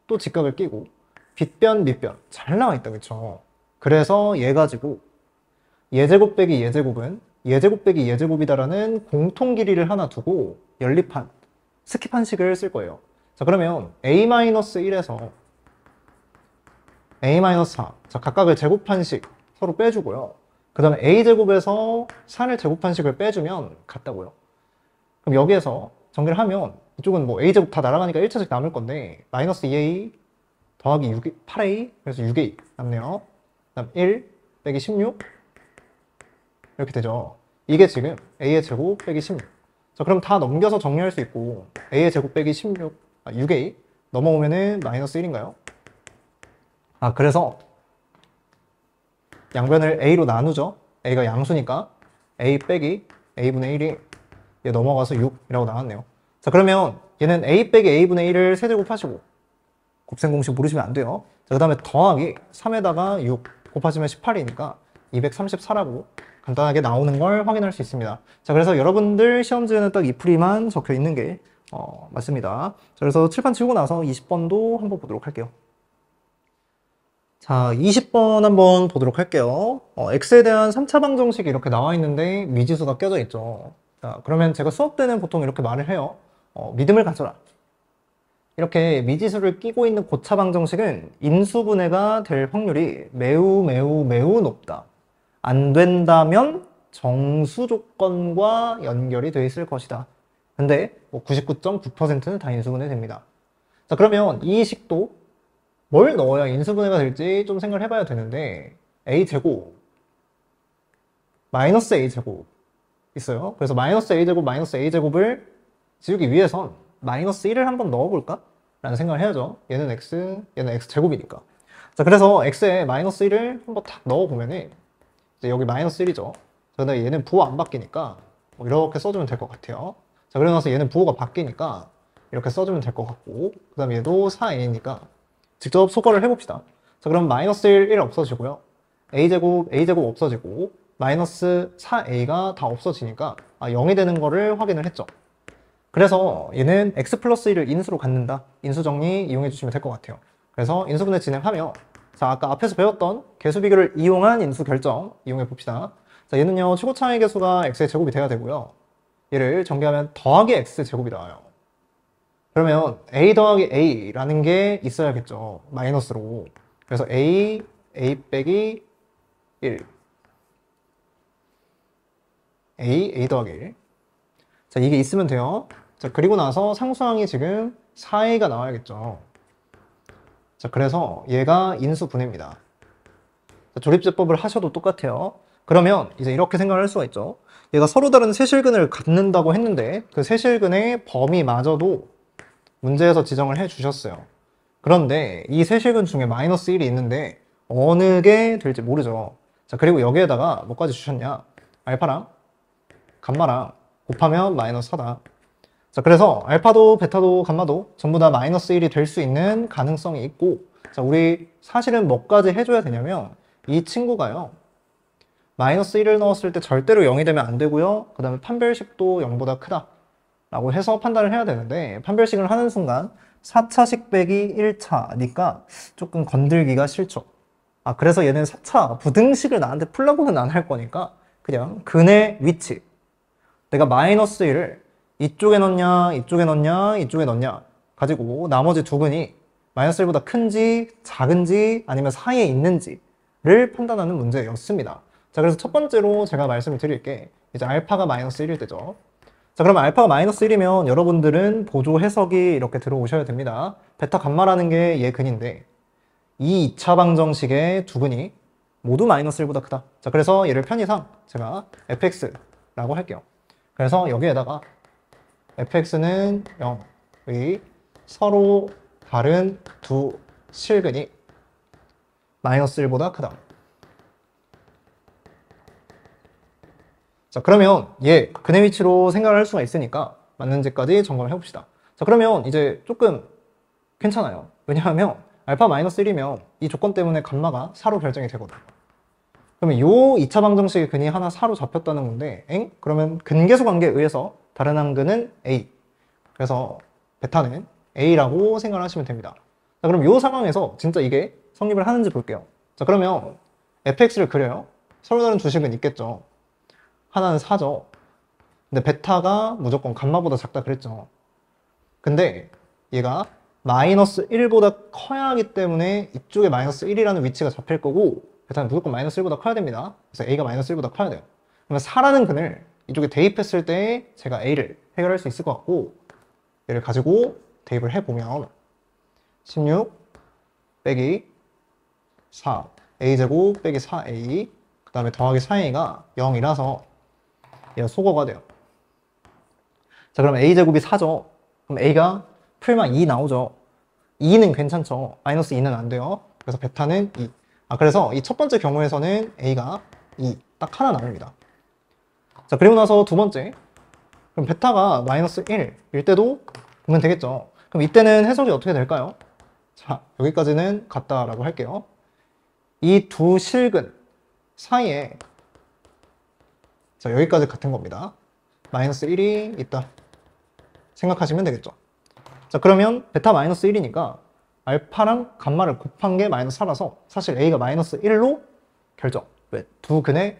또 직각을 끼고 빗변, 밑변 잘 나와 있다, 그쵸? 그래서 얘 가지고 얘제곱 빼기 얘제곱은 얘제곱 빼기 얘제곱이다라는 공통 길이를 하나 두고 연립한 스킵한식을 쓸 거예요. 자, 그러면 A-1에서 A-4 자, 각각을 제곱한식 서로 빼주고요. 그 다음에 A제곱에서 4를 제곱한식을 빼주면 같다고요. 그럼 여기에서 전개를 하면 이쪽은 뭐 A제곱 다 날아가니까 1차식 남을 건데 마이너스 2A 더하기 8A 그래서 6A 남네요. 그 다음 1 빼기 16 이렇게 되죠. 이게 지금 A의 제곱 빼기 16. 자, 그럼 다 넘겨서 정리할 수 있고 A의 제곱 빼기 6A 넘어오면은 마이너스 1인가요? 그래서 양변을 A로 나누죠. A가 양수니까 A 빼기 A분의 1이 얘 넘어가서 6이라고 나왔네요. 자, 그러면 얘는 A 빼기 A분의 1을 세제곱하시고 곱셈 공식 모르시면 안 돼요. 자, 그 다음에 더하기 3에다가 6 곱하시면 18이니까 234라고 간단하게 나오는 걸 확인할 수 있습니다. 자, 그래서 여러분들 시험지에는 딱 이 풀이만 적혀 있는 게 맞습니다. 자, 그래서 칠판 치우고 나서 20번도 한번 보도록 할게요. 자, 20번 한번 보도록 할게요. x에 대한 3차 방정식이 이렇게 나와 있는데 미지수가 껴져 있죠. 자, 그러면 제가 수업 때는 보통 이렇게 말을 해요. 믿음을 가져라. 이렇게 미지수를 끼고 있는 고차 방정식은 인수분해가 될 확률이 매우 매우 매우 높다. 안 된다면 정수 조건과 연결이 돼 있을 것이다. 근데 99.9%는 다 인수분해 됩니다. 자, 그러면 이 식도 뭘 넣어야 인수분해가 될지 좀 생각을 해봐야 되는데 a제곱 마이너스 a제곱 있어요. 그래서 마이너스 a제곱 마이너스 a제곱을 지우기 위해선 마이너스 1을 한번 넣어볼까? 라는 생각을 해야죠. 얘는 x, 얘는 x제곱이니까. 자, 그래서 x에 마이너스 1을 한번 탁 넣어보면은 이제 여기 마이너스 1이죠. 근데 얘는 부호 안 바뀌니까 이렇게 써주면 될 것 같아요. 자, 그러고 나서 얘는 부호가 바뀌니까 이렇게 써주면 될 것 같고 그 다음에 얘도 4a니까 직접 소거를 해봅시다. 자, 그럼 마이너스 1 없어지고요. a제곱 없어지고 마이너스 4a가 다 없어지니까 0이 되는 거를 확인을 했죠. 그래서 얘는 x 플러스 1을 인수로 갖는다. 인수 정리 이용해 주시면 될 것 같아요. 그래서 인수분해 진행하며 자, 아까 앞에서 배웠던 개수 비교를 이용한 인수 결정 이용해 봅시다. 자, 얘는요 최고차의 개수가 x의 제곱이 돼야 되고요. 얘를 전개하면 더하기 x 제곱이 나와요. 그러면 a 더하기 a라는 게 있어야겠죠. 마이너스로. 그래서 a 빼기 1 a 더하기 1. 자, 이게 있으면 돼요. 자, 그리고 나서 상수항이 지금 4a가 나와야겠죠. 자, 그래서 얘가 인수분해입니다. 자, 조립제법을 하셔도 똑같아요. 그러면 이제 이렇게 생각을 할 수가 있죠. 얘가 서로 다른 세실근을 갖는다고 했는데 그 세실근의 범위마저도 문제에서 지정을 해 주셨어요. 그런데 이 세실근 중에 마이너스 1이 있는데 어느 게 될지 모르죠. 자, 그리고 여기에다가 뭐까지 주셨냐? 알파랑 감마랑 곱하면 마이너스 4다. 자, 그래서 알파도 베타도 감마도 전부 다 마이너스 1이 될 수 있는 가능성이 있고, 자, 우리 사실은 뭐까지 해줘야 되냐면 이 친구가요, 마이너스 1을 넣었을 때 절대로 0이 되면 안 되고요. 그 다음에 판별식도 0보다 크다 라고 해서 판단을 해야 되는데, 판별식을 하는 순간 4차식 빼기 1차니까 조금 건들기가 싫죠. 아, 그래서 얘는 4차 부등식을 나한테 풀라고는 안 할 거니까 그냥 근의 위치, 내가 마이너스 1을 이쪽에 넣냐 이쪽에 넣냐 이쪽에 넣냐 가지고 나머지 두 근이 마이너스 1보다 큰지 작은지 아니면 사이에 있는지를 판단하는 문제였습니다. 자, 그래서 첫 번째로 제가 말씀을 드릴 게 이제 알파가 마이너스 1일 때죠. 자, 그러면 알파가 마이너스 1이면 여러분들은 보조 해석이 이렇게 들어오셔야 됩니다. 베타 감마라는 게 얘 근인데 이 2차 방정식의 두 근이 모두 마이너스 1보다 크다. 자, 그래서 얘를 편의상 제가 fx라고 할게요. 그래서 여기에다가 fx는 0의 서로 다른 두 실근이 마이너스 1보다 크다. 자, 그러면 얘 근의 위치로 생각을 할 수가 있으니까 맞는지까지 점검을 해봅시다. 자, 그러면 이제 조금 괜찮아요. 왜냐하면 알파 마이너스 1이면 이 조건 때문에 감마가 4로 결정이 되거든요. 그러면 요 2차 방정식의 근이 하나 4로 잡혔다는 건데, 그러면 근계수 관계에 의해서 다른 한 근은 A. 그래서 베타는 A라고 생각을 하시면 됩니다. 자, 그럼 요 상황에서 진짜 이게 성립을 하는지 볼게요. 자, 그러면 fx를 그려요. 서로 다른 두 식은 있겠죠. 하나는 4죠. 근데 베타가 무조건 감마보다 작다 그랬죠. 근데 얘가 마이너스 1보다 커야 하기 때문에 이쪽에 마이너스 1이라는 위치가 잡힐 거고, 베타는 무조건 마이너스 1보다 커야 됩니다. 그래서 A가 마이너스 1보다 커야 돼요. 그러면 4라는 근을 이쪽에 대입했을 때 제가 A를 해결할 수 있을 것 같고, 얘를 가지고 대입을 해보면 16 빼기 4 A제곱 빼기 4A 그 다음에 더하기 4A가 0이라서 얘가 소거가 돼요. 자, 그럼 A제곱이 4죠. 그럼 A가 풀만 2 나오죠. 2는 괜찮죠. 마이너스 2는 안 돼요. 그래서 베타는 2. 아, 그래서 이 첫 번째 경우에서는 A가 2. 딱 하나 나옵니다. 자, 그리고 나서 두 번째. 그럼 베타가 마이너스 1일 때도 보면 되겠죠. 그럼 이때는 해석이 어떻게 될까요? 자, 여기까지는 같다라고 할게요. 이 두 실근 사이에, 자, 여기까지 같은 겁니다. 마이너스 1이 있다 생각하시면 되겠죠. 자, 그러면 베타 마이너스 1이니까 알파랑 감마를 곱한 게 마이너스 4라서 사실 A가 마이너스 1로 결정. 왜? 두 근의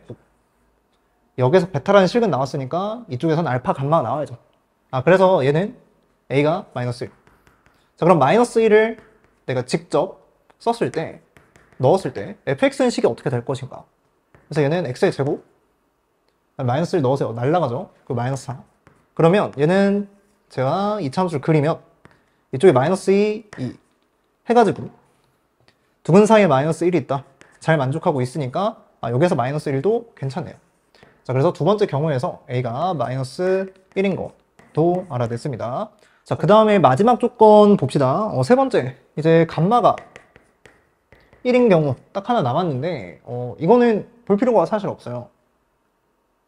여기서 베타라는 실근 나왔으니까 이쪽에서는 알파 감마가 나와야죠. 아, 그래서 얘는 A가 마이너스 1. 자, 그럼 마이너스 1을 내가 직접 썼을 때, 넣었을 때 fx는 식이 어떻게 될 것인가? 그래서 얘는 x의 제곱 마이너스 1 넣으세요. 날라가죠. 그 마이너스 4. 그러면 얘는 제가 이차함수를 그리면 이쪽에 마이너스 2 해가지고 두 근 사이에 마이너스 1이 있다. 잘 만족하고 있으니까 여기서 마이너스 1도 괜찮네요. 자, 그래서 두 번째 경우에서 A가 마이너스 1인 것도 알아냈습니다. 자, 그 다음에 마지막 조건 봅시다. 세 번째, 이제 감마가 1인 경우 딱 하나 남았는데 이거는 볼 필요가 사실 없어요.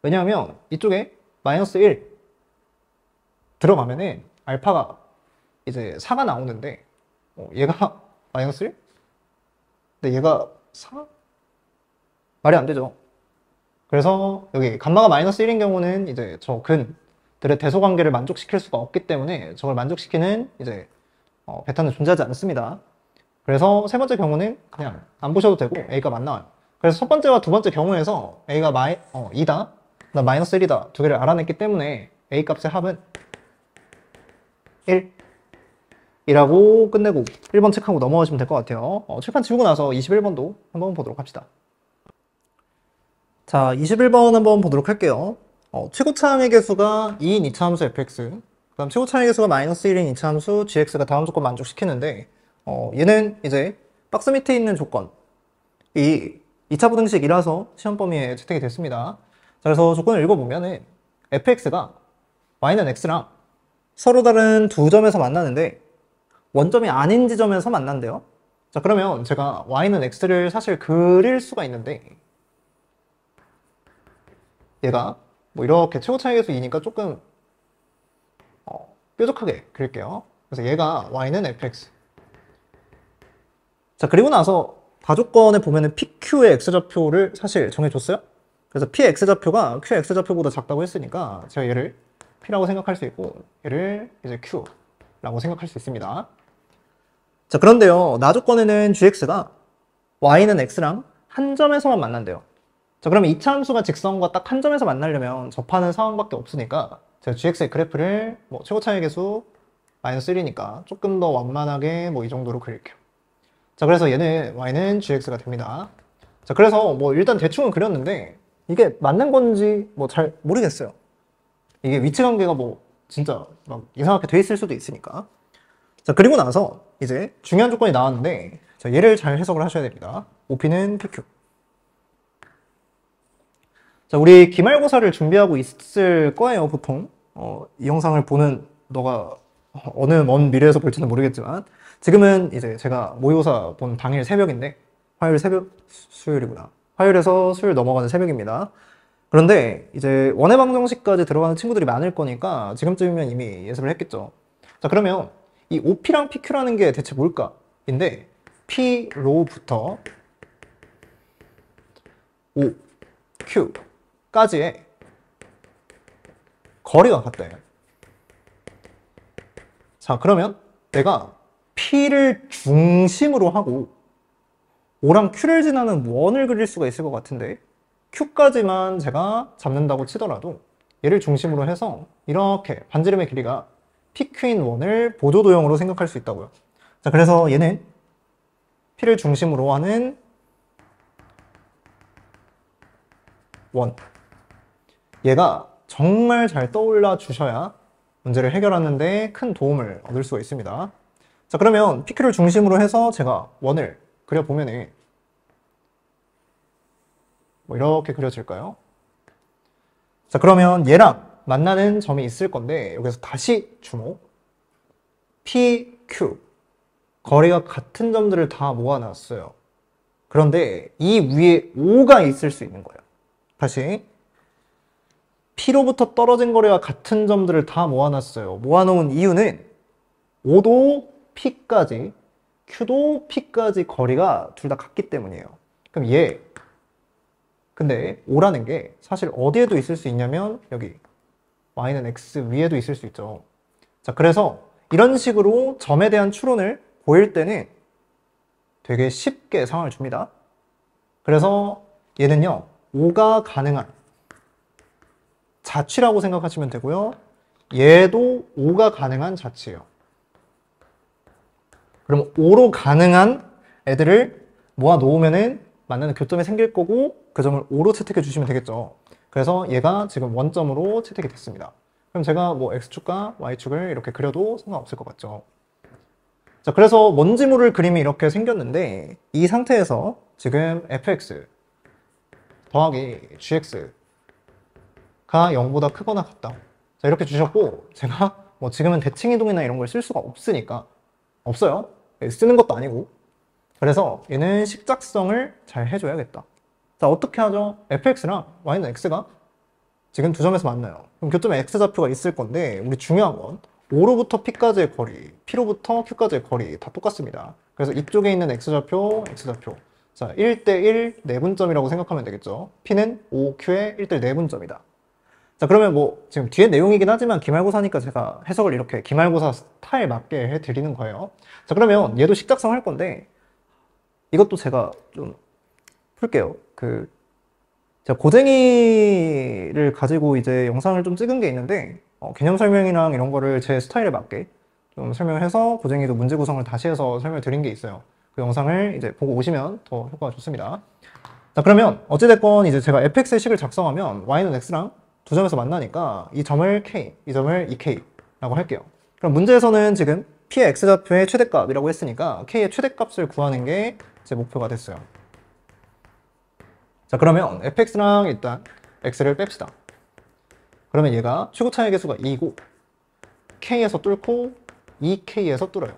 왜냐하면 이쪽에 마이너스 1 들어가면은 알파가 이제 4가 나오는데 얘가 마이너스 1? 근데 얘가 4? 말이 안 되죠. 그래서 여기 감마가 마이너스 1인 경우는 이제 저 근들의 대소관계를 만족시킬 수가 없기 때문에 저걸 만족시키는 이제 베타는 존재하지 않습니다. 그래서 세 번째 경우는 그냥 안 보셔도 되고 A가 만 나와요. 그래서 첫 번째와 두 번째 경우에서 A가 2다, 나 마이너스 1이다 두 개를 알아냈기 때문에 A 값의 합은 1. 이라고 끝내고 1번 체크하고 넘어가시면 될 것 같아요. 칠판 지우고 나서 21번도 한번 보도록 합시다. 자, 21번 한번 보도록 할게요. 최고차항의 개수가 2인 이차함수 fx, 그 다음 최고차항의 개수가 마이너스 1인 이차함수 gx가 다음 조건 만족시키는데, 얘는 이제 박스 밑에 있는 조건이 2차 부등식이라서 시험 범위에 채택이 됐습니다. 자, 그래서 조건을 읽어보면은 fx가 y는 x랑 서로 다른 두 점에서 만나는데 원점이 아닌 지점에서 만난대요. 자, 그러면 제가 y는 x를 사실 그릴 수가 있는데, 얘가 뭐 이렇게 최고차항의 개수 2니까 조금 뾰족하게 그릴게요. 그래서 얘가 y는 fx. 자, 그리고 나서 다조건에 보면은 PQ의 x좌표를 사실 정해줬어요. 그래서 P의 x좌표가 Q의 x좌표보다 작다고 했으니까 제가 얘를 P라고 생각할 수 있고 얘를 이제 Q라고 생각할 수 있습니다. 자, 그런데요, 나조건에는 gx가 y는 x랑 한 점에서만 만난대요. 자, 그러면 이차 함수가 직선과 딱 한 점에서 만나려면 접하는 상황밖에 없으니까 제가 gx의 그래프를 뭐 최고차항의 개수 마이너스 1이니까 조금 더 완만하게 뭐 이 정도로 그릴게요. 자, 그래서 얘는 y는 gx가 됩니다. 자, 그래서 뭐 일단 대충은 그렸는데 이게 맞는 건지 뭐 잘 모르겠어요. 이게 위치 관계가 뭐 진짜 막 이상하게 돼 있을 수도 있으니까. 자, 그리고 나서 이제 중요한 조건이 나왔는데, 자, 얘를 잘 해석을 하셔야 됩니다. OP는 PQ. 자, 우리 기말고사를 준비하고 있을 거예요, 보통. 이 영상을 보는 너가 어느 먼 미래에서 볼지는 모르겠지만, 지금은 이제 제가 모의고사 본 당일 새벽인데, 화요일 새벽, 수요일이구나. 화요일에서 수요일 넘어가는 새벽입니다. 그런데 이제 원해방정식까지 들어가는 친구들이 많을 거니까 지금쯤이면 이미 예습을 했겠죠. 자, 그러면 이 OP랑 PQ라는 게 대체 뭘까? 인데, P로부터 O, Q 까지의 거리가 같다. 자, 그러면 내가 P를 중심으로 하고 O랑 Q를 지나는 원을 그릴 수가 있을 것 같은데, Q까지만 제가 잡는다고 치더라도 얘를 중심으로 해서 이렇게 반지름의 길이가 PQ인 원을 보조도형으로 생각할 수 있다고요. 자, 그래서 얘는 P를 중심으로 하는 원, 얘가 정말 잘 떠올라 주셔야 문제를 해결하는데 큰 도움을 얻을 수가 있습니다. 자, 그러면 PQ를 중심으로 해서 제가 원을 그려보면은 뭐 이렇게 그려질까요? 자, 그러면 얘랑 만나는 점이 있을 건데 여기서 다시 주목. PQ 거리가 같은 점들을 다 모아놨어요. 그런데 이 위에 O가 있을 수 있는 거예요. 다시 P로부터 떨어진 거리와 같은 점들을 다 모아놨어요. 모아놓은 이유는 O도 P까지, Q도 P까지 거리가 둘 다 같기 때문이에요. 그럼 얘, 근데 O라는 게 사실 어디에도 있을 수 있냐면 여기 Y는 X 위에도 있을 수 있죠. 자, 그래서 이런 식으로 점에 대한 추론을 보일 때는 되게 쉽게 상황을 줍니다. 그래서 얘는요, O가 가능한 자취라고 생각하시면 되고요. 얘도 O가 가능한 자취예요. 그럼 O로 가능한 애들을 모아 놓으면은 만나는 교점이 생길 거고 그 점을 O로 채택해 주시면 되겠죠. 그래서 얘가 지금 원점으로 채택이 됐습니다. 그럼 제가 뭐 X축과 Y축을 이렇게 그려도 상관없을 것 같죠. 자, 그래서 뭔지 모를 그림이 이렇게 생겼는데 이 상태에서 지금 fx 더하기 gx가 0보다 크거나 같다. 자, 이렇게 주셨고 제가 뭐 지금은 대칭이동이나 이런 걸 쓸 수가 없으니까 없어요. 쓰는 것도 아니고. 그래서 얘는 식작성을 잘 해줘야겠다. 자, 어떻게 하죠? fx랑 y는 x가 지금 두 점에서 만나요. 그럼 교점에 x좌표가 있을 건데 우리 중요한 건 O로부터 P까지의 거리, P로부터 Q까지의 거리 다 똑같습니다. 그래서 이쪽에 있는 x좌표, x좌표. 자, 1대1 내분점이라고 생각하면 되겠죠. P는 O, Q의 1대1 내분점이다. 자, 그러면 뭐 지금 뒤에 내용이긴 하지만 기말고사니까 제가 해석을 이렇게 기말고사 스타일 맞게 해드리는 거예요. 자, 그러면 얘도 식작성 할 건데 이것도 제가 좀 풀게요. 제가 고쟁이를 가지고 이제 영상을 좀 찍은 게 있는데 개념 설명이랑 이런 거를 제 스타일에 맞게 좀 설명을 해서 고쟁이도 문제 구성을 다시 해서 설명을 드린 게 있어요. 그 영상을 이제 보고 오시면 더 효과가 좋습니다. 자, 그러면 어찌됐건 이제 제가 fx의 식을 작성하면 y는 x랑 두 점에서 만나니까 이 점을 k, 이 점을 2k라고 할게요. 그럼 문제에서는 지금 p의 x좌표의 최대값이라고 했으니까 k의 최대값을 구하는 게 제 목표가 됐어요. 자, 그러면 fx랑 일단 x를 뺍시다. 그러면 얘가 최고 차이 계수가 2이고 k에서 뚫고 2k에서 뚫어요.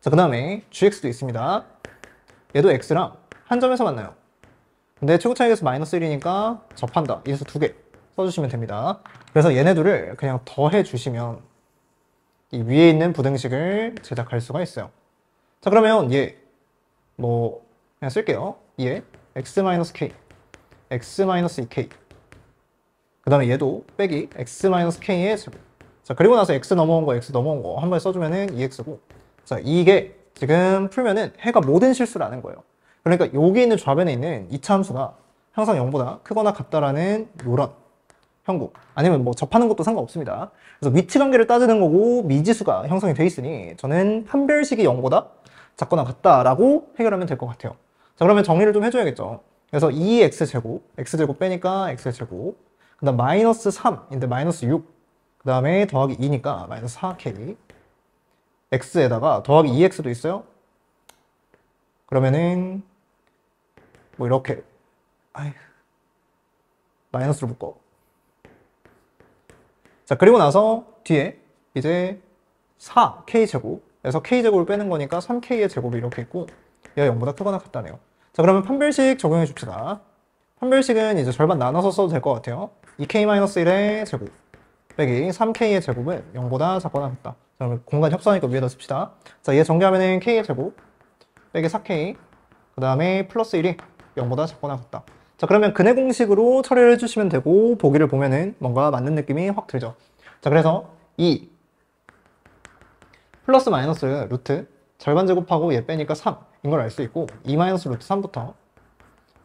자, 그 다음에 gx도 있습니다. 얘도 x랑 한 점에서 만나요. 근데 최고 차이 계수 마이너스 1이니까 접한다. 이 수 두 개 써주시면 됩니다. 그래서 얘네들을 그냥 더해 주시면 이 위에 있는 부등식을 제작할 수가 있어요. 자, 그러면 얘 뭐 그냥 쓸게요. 얘 x-k, x-2k. 그 다음에 얘도 빼기 x-k의 제곱. 자, 그리고 나서 x 넘어온 거, x 넘어온 거 한 번에 써주면은 2x고. 자, 이게 지금 풀면은 해가 모든 실수라는 거예요. 그러니까 여기 있는 좌변에 있는 이차 함수가 항상 0보다 크거나 같다라는 요런 형국. 아니면 뭐 접하는 것도 상관없습니다. 그래서 위치 관계를 따지는 거고 미지수가 형성이 돼 있으니 저는 판별식이 0보다 작거나 같다라고 해결하면 될 것 같아요. 자, 그러면 정리를 좀 해줘야겠죠. 그래서 2x제곱, x제곱 빼니까 x제곱, 그 다음 마이너스 3인데 마이너스 6, 그 다음에 더하기 2니까 마이너스 4k, x에다가 더하기 2x도 있어요. 그러면은 뭐 이렇게 마이너스로 묶어. 자, 그리고 나서 뒤에 이제 4k제곱에서 k제곱을 빼는 거니까 3k의 제곱이 이렇게 있고 얘가 0보다 크거나 같다네요. 자, 그러면 판별식 적용해 줍시다. 판별식은 이제 절반 나눠서 써도 될 것 같아요. 2k-1의 제곱 빼기 3k의 제곱은 0보다 작거나 같다. 자, 그러면 공간 협소하니까 위에다 씁시다. 자, 얘 정리하면은 k의 제곱 빼기 4k, 그 다음에 플러스 1이 0보다 작거나 같다. 자, 그러면 근해 공식으로 처리를 해주시면 되고 보기를 보면은 뭔가 맞는 느낌이 확 들죠. 자, 그래서 2 플러스 마이너스 루트 절반 제곱하고 얘 빼니까 3인 걸 알 수 있고 2 마이너스 루트 3부터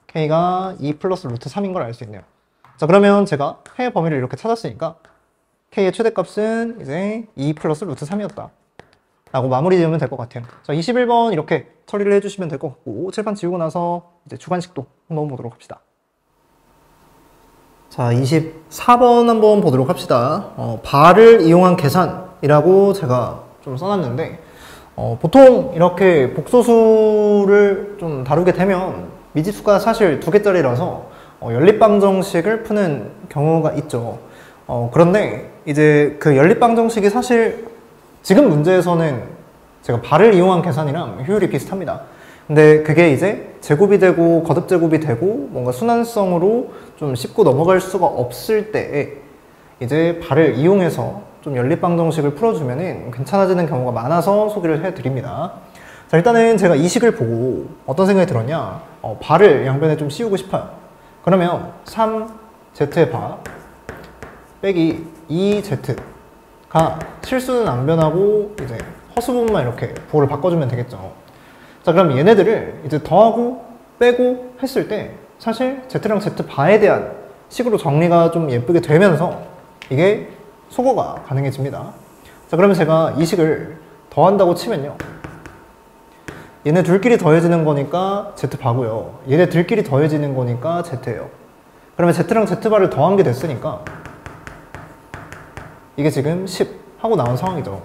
k가 2 플러스 루트 3인 걸 알 수 있네요. 자, 그러면 제가 해의 범위를 이렇게 찾았으니까 k의 최대값은 이제 2 플러스 루트 3이었다 라고 마무리 지으면 될 것 같아요. 자, 21번 이렇게 처리를 해주시면 될 것 같고 칠판 지우고 나서 이제 주관식도 한번 보도록 합시다. 자, 24번 한번 보도록 합시다. 바를 이용한 계산이라고 제가 좀 써놨는데 보통 이렇게 복소수를 좀 다루게 되면 미지수가 사실 두 개짜리라서 연립방정식을 푸는 경우가 있죠. 그런데 이제 그 연립방정식이 사실 지금 문제에서는 제가 바를 이용한 계산이랑 효율이 비슷합니다. 근데 그게 이제 제곱이 되고 거듭제곱이 되고 뭔가 순환성으로 좀 짚고 넘어갈 수가 없을 때에 이제 바를 이용해서 좀 연립방정식을 풀어주면은 괜찮아지는 경우가 많아서 소개를 해드립니다. 자, 일단은 제가 이 식을 보고 어떤 생각이 들었냐, 바를 양변에 좀 씌우고 싶어요. 그러면 3z의 바 빼기 2z가 실수는 안 변하고 이제 허수 부분만 이렇게 부호를 바꿔주면 되겠죠. 자, 그럼 얘네들을 이제 더하고 빼고 했을 때 사실 z랑 z바에 대한 식으로 정리가 좀 예쁘게 되면서 이게 소거가 가능해집니다. 자, 그러면 제가 이 식을 더한다고 치면요, 얘네 둘끼리 더해지는 거니까 z바고요, 얘네들끼리 더해지는 거니까 z예요. 그러면 z랑 z바를 더한 게 됐으니까 이게 지금 10 하고 나온 상황이죠.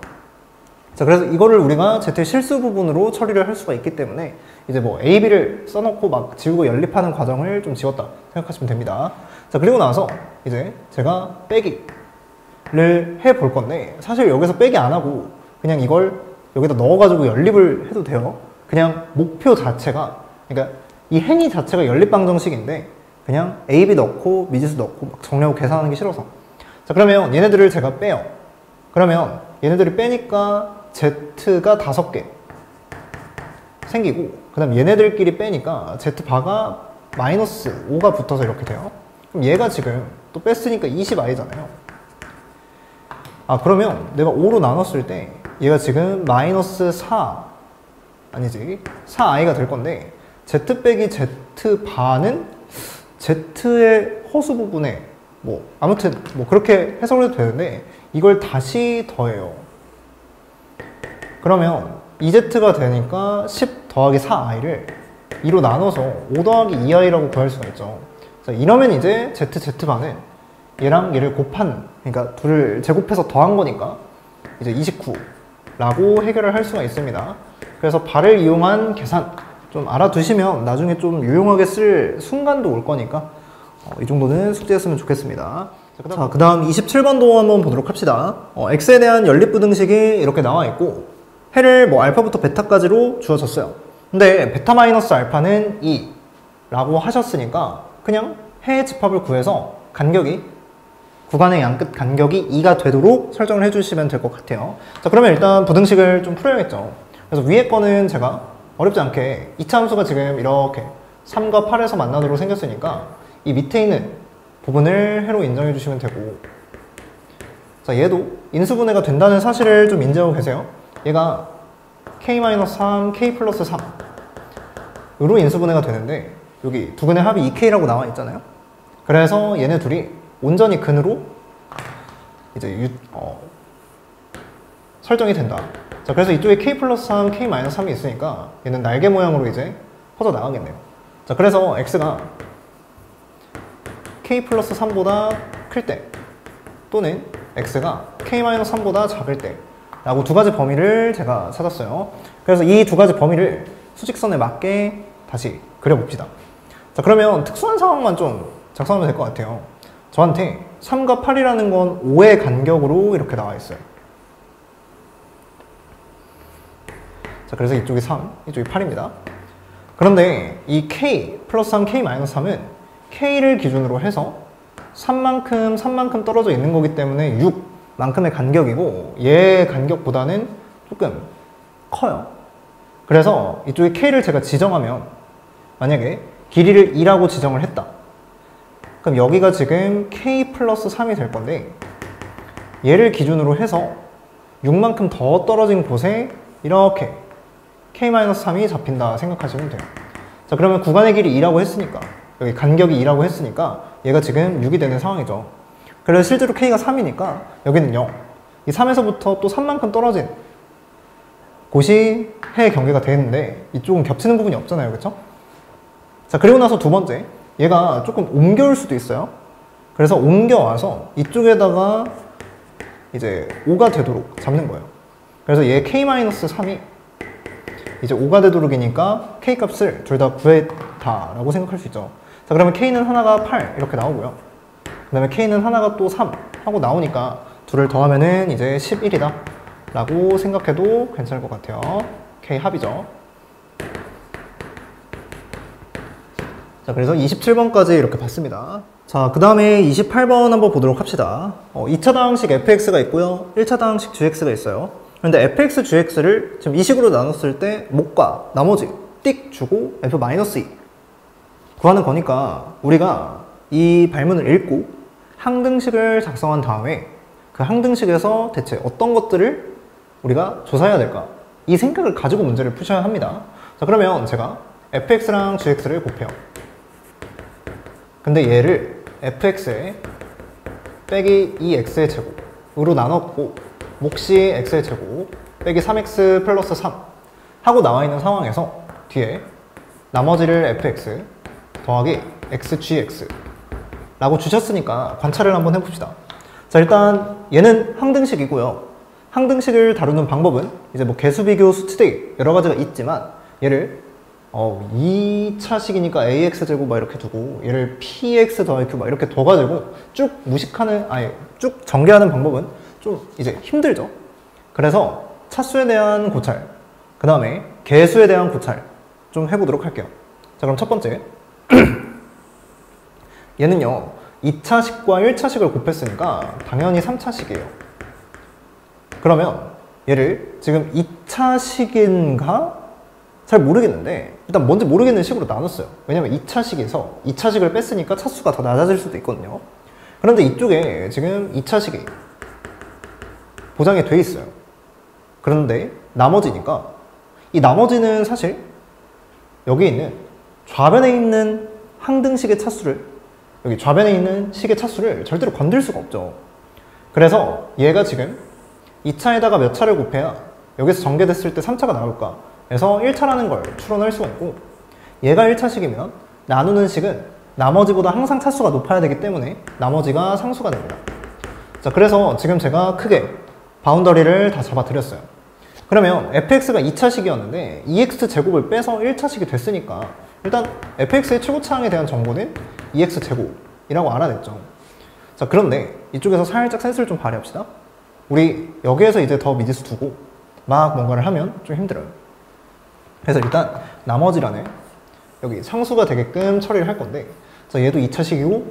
자, 그래서 이거를 우리가 z의 실수 부분으로 처리를 할 수가 있기 때문에 이제 뭐 a, b를 써놓고 막 지우고 연립하는 과정을 좀 지웠다 생각하시면 됩니다. 자, 그리고 나서 이제 제가 빼기를 해 볼 건데 사실 여기서 빼기 안 하고 그냥 이걸 여기다 넣어가지고 연립을 해도 돼요. 그냥 목표 자체가, 그러니까 이 행위 자체가 연립방정식인데 그냥 a, b 넣고 미지수 넣고 막 정리하고 계산하는 게 싫어서. 자, 그러면 얘네들을 제가 빼요. 그러면 얘네들이 빼니까 z가 5개 생기고, 그 다음 얘네들끼리 빼니까 z바가 마이너스 5가 붙어서 이렇게 돼요. 그럼 얘가 지금 또 뺐으니까 20i잖아요. 아, 그러면 내가 5로 나눴을 때 얘가 지금 마이너스 4, 아니지 4i가 될 건데 z 빼기 z바는 z의 허수 부분에 뭐 아무튼 뭐 그렇게 해석을 해도 되는데 이걸 다시 더해요. 그러면 2z가 되니까 10 더하기 4i를 2로 나눠서 5 더하기 2i라고 구할 수가 있죠. 자, 이러면 이제 z반은 얘랑 얘를 곱한, 그러니까 둘을 제곱해서 더한 거니까 이제 29라고 해결을 할 수가 있습니다. 그래서 발을 이용한 계산 좀 알아두시면 나중에 좀 유용하게 쓸 순간도 올 거니까 이 정도는 숙제했으면 좋겠습니다. 자, 그 다음 27번도 한번 보도록 합시다. x에 대한 연립부등식이 이렇게 나와 있고 해를 뭐 알파부터 베타까지로 주어졌어요. 근데 베타 마이너스 알파는 2 라고 하셨으니까 그냥 해의 집합을 구해서 간격이, 구간의 양끝 간격이 2가 되도록 설정을 해주시면 될 것 같아요. 자, 그러면 일단 부등식을 좀 풀어야겠죠. 그래서 위에 거는 제가 어렵지 않게 2차 함수가 지금 이렇게 3과 8에서 만나도록 생겼으니까 이 밑에 있는 부분을 해로 인정해 주시면 되고, 자, 얘도 인수분해가 된다는 사실을 좀 인지하고 계세요. 얘가 k-3, k 플러스 3으로 인수분해가 되는데 여기 두 근의 합이 2k라고 나와 있잖아요. 그래서 얘네 둘이 온전히 근으로 이제 설정이 된다. 자, 그래서 이쪽에 k 플러스 3, k 마이너스 3이 있으니까 얘는 날개 모양으로 이제 퍼져 나가겠네요. 자, 그래서 x가 k 플러스 3보다 클 때 또는 x가 k 마이너스 3보다 작을 때 라고 두 가지 범위를 제가 찾았어요. 그래서 이 두 가지 범위를 수직선에 맞게 다시 그려봅시다. 자, 그러면 특수한 상황만 좀 작성하면 될 것 같아요. 저한테 3과 8이라는 건 5의 간격으로 이렇게 나와 있어요. 자, 그래서 이쪽이 3, 이쪽이 8입니다. 그런데 이 k 플러스 3, k 마이너스 3은 k를 기준으로 해서 3만큼 떨어져 있는 거기 때문에 6만큼의 간격이고 얘 간격보다는 조금 커요. 그래서 이쪽에 k를 제가 지정하면 만약에 길이를 2라고 지정을 했다. 그럼 여기가 지금 k 플러스 3이 될 건데 얘를 기준으로 해서 6만큼 더 떨어진 곳에 이렇게 k-3이 잡힌다 생각하시면 돼요. 자, 그러면 구간의 길이 2라고 했으니까 여기 간격이 2라고 했으니까 얘가 지금 6이 되는 상황이죠. 그래서 실제로 k가 3이니까 여기는 0. 이 3에서부터 또 3만큼 떨어진 곳이 해의 경계가 되는데 이쪽은 겹치는 부분이 없잖아요. 그렇죠? 자, 그리고 나서 두 번째, 얘가 조금 옮겨올 수도 있어요. 그래서 옮겨와서 이쪽에다가 이제 5가 되도록 잡는 거예요. 그래서 얘 k-3이 이제 5가 되도록이니까 k 값을 둘 다 구했다 라고 생각할 수 있죠. 자, 그러면 k는 하나가 8 이렇게 나오고요. 그 다음에 k는 하나가 또 3 하고 나오니까 둘을 더하면은 이제 11이다 라고 생각해도 괜찮을 것 같아요. k 합이죠. 자, 그래서 27번까지 이렇게 봤습니다. 자, 그 다음에 28번 한번 보도록 합시다. 2차당식 fx가 있고요. 1차당식 gx가 있어요. 그런데 fx, gx를 지금 이 식으로 나눴을 때 목과 나머지 띡 주고 f-2 구하는 거니까 우리가 이 발문을 읽고 항등식을 작성한 다음에 그 항등식에서 대체 어떤 것들을 우리가 조사해야 될까? 이 생각을 가지고 문제를 푸셔야 합니다. 자, 그러면 제가 fx랑 gx를 곱해요. 근데 얘를 fx에 빼기 2x의 제곱으로 나눴고 몫이 x의 제곱 빼기 3x 플러스 3 하고 나와 있는 상황에서 뒤에 나머지를 fx 더하기 xgx 라고 주셨으니까 관찰을 한번 해봅시다. 자, 일단 얘는 항등식이고요. 항등식을 다루는 방법은 이제 뭐 개수비교 수치대기 여러 가지가 있지만 얘를 2차식이니까 ax제곱 막 이렇게 두고 얘를 px 더하기 q 막 이렇게 둬가지고 쭉 무식하는, 아니 쭉 전개하는 방법은 좀 이제 힘들죠. 그래서 차수에 대한 고찰, 그 다음에 개수에 대한 고찰 좀 해보도록 할게요. 자, 그럼 첫 번째 얘는요 2차식과 1차식을 곱했으니까 당연히 3차식이에요. 그러면 얘를 지금 2차식인가? 잘 모르겠는데 일단 뭔지 모르겠는 식으로 나눴어요. 왜냐면 2차식에서 2차식을 뺐으니까 차수가 더 낮아질 수도 있거든요. 그런데 이쪽에 지금 2차식이 보장이 돼 있어요. 그런데 나머지니까 이 나머지는 사실 여기 있는 좌변에 있는 항등식의 차수를, 여기 좌변에 있는 식의 차수를 절대로 건들 수가 없죠. 그래서 얘가 지금 2차에다가 몇 차를 곱해야 여기서 전개됐을 때 3차가 나올까? 그래서 1차라는 걸 추론할 수가 있고, 얘가 1차식이면 나누는 식은 나머지보다 항상 차수가 높아야 되기 때문에 나머지가 상수가 됩니다. 자, 그래서 지금 제가 크게 바운더리를 다 잡아드렸어요. 그러면 fx가 2차식이었는데 2x 제곱을 빼서 1차식이 됐으니까 일단 fx의 최고차항에 대한 정보는 2x 제곱이라고 알아냈죠. 자, 그런데 이쪽에서 살짝 센스를 좀 발휘합시다. 우리 여기에서 이제 더 미지수 두고 막 뭔가를 하면 좀 힘들어요. 그래서 일단 나머지란에 여기 상수가 되게끔 처리를 할 건데, 자, 얘도 2차식이고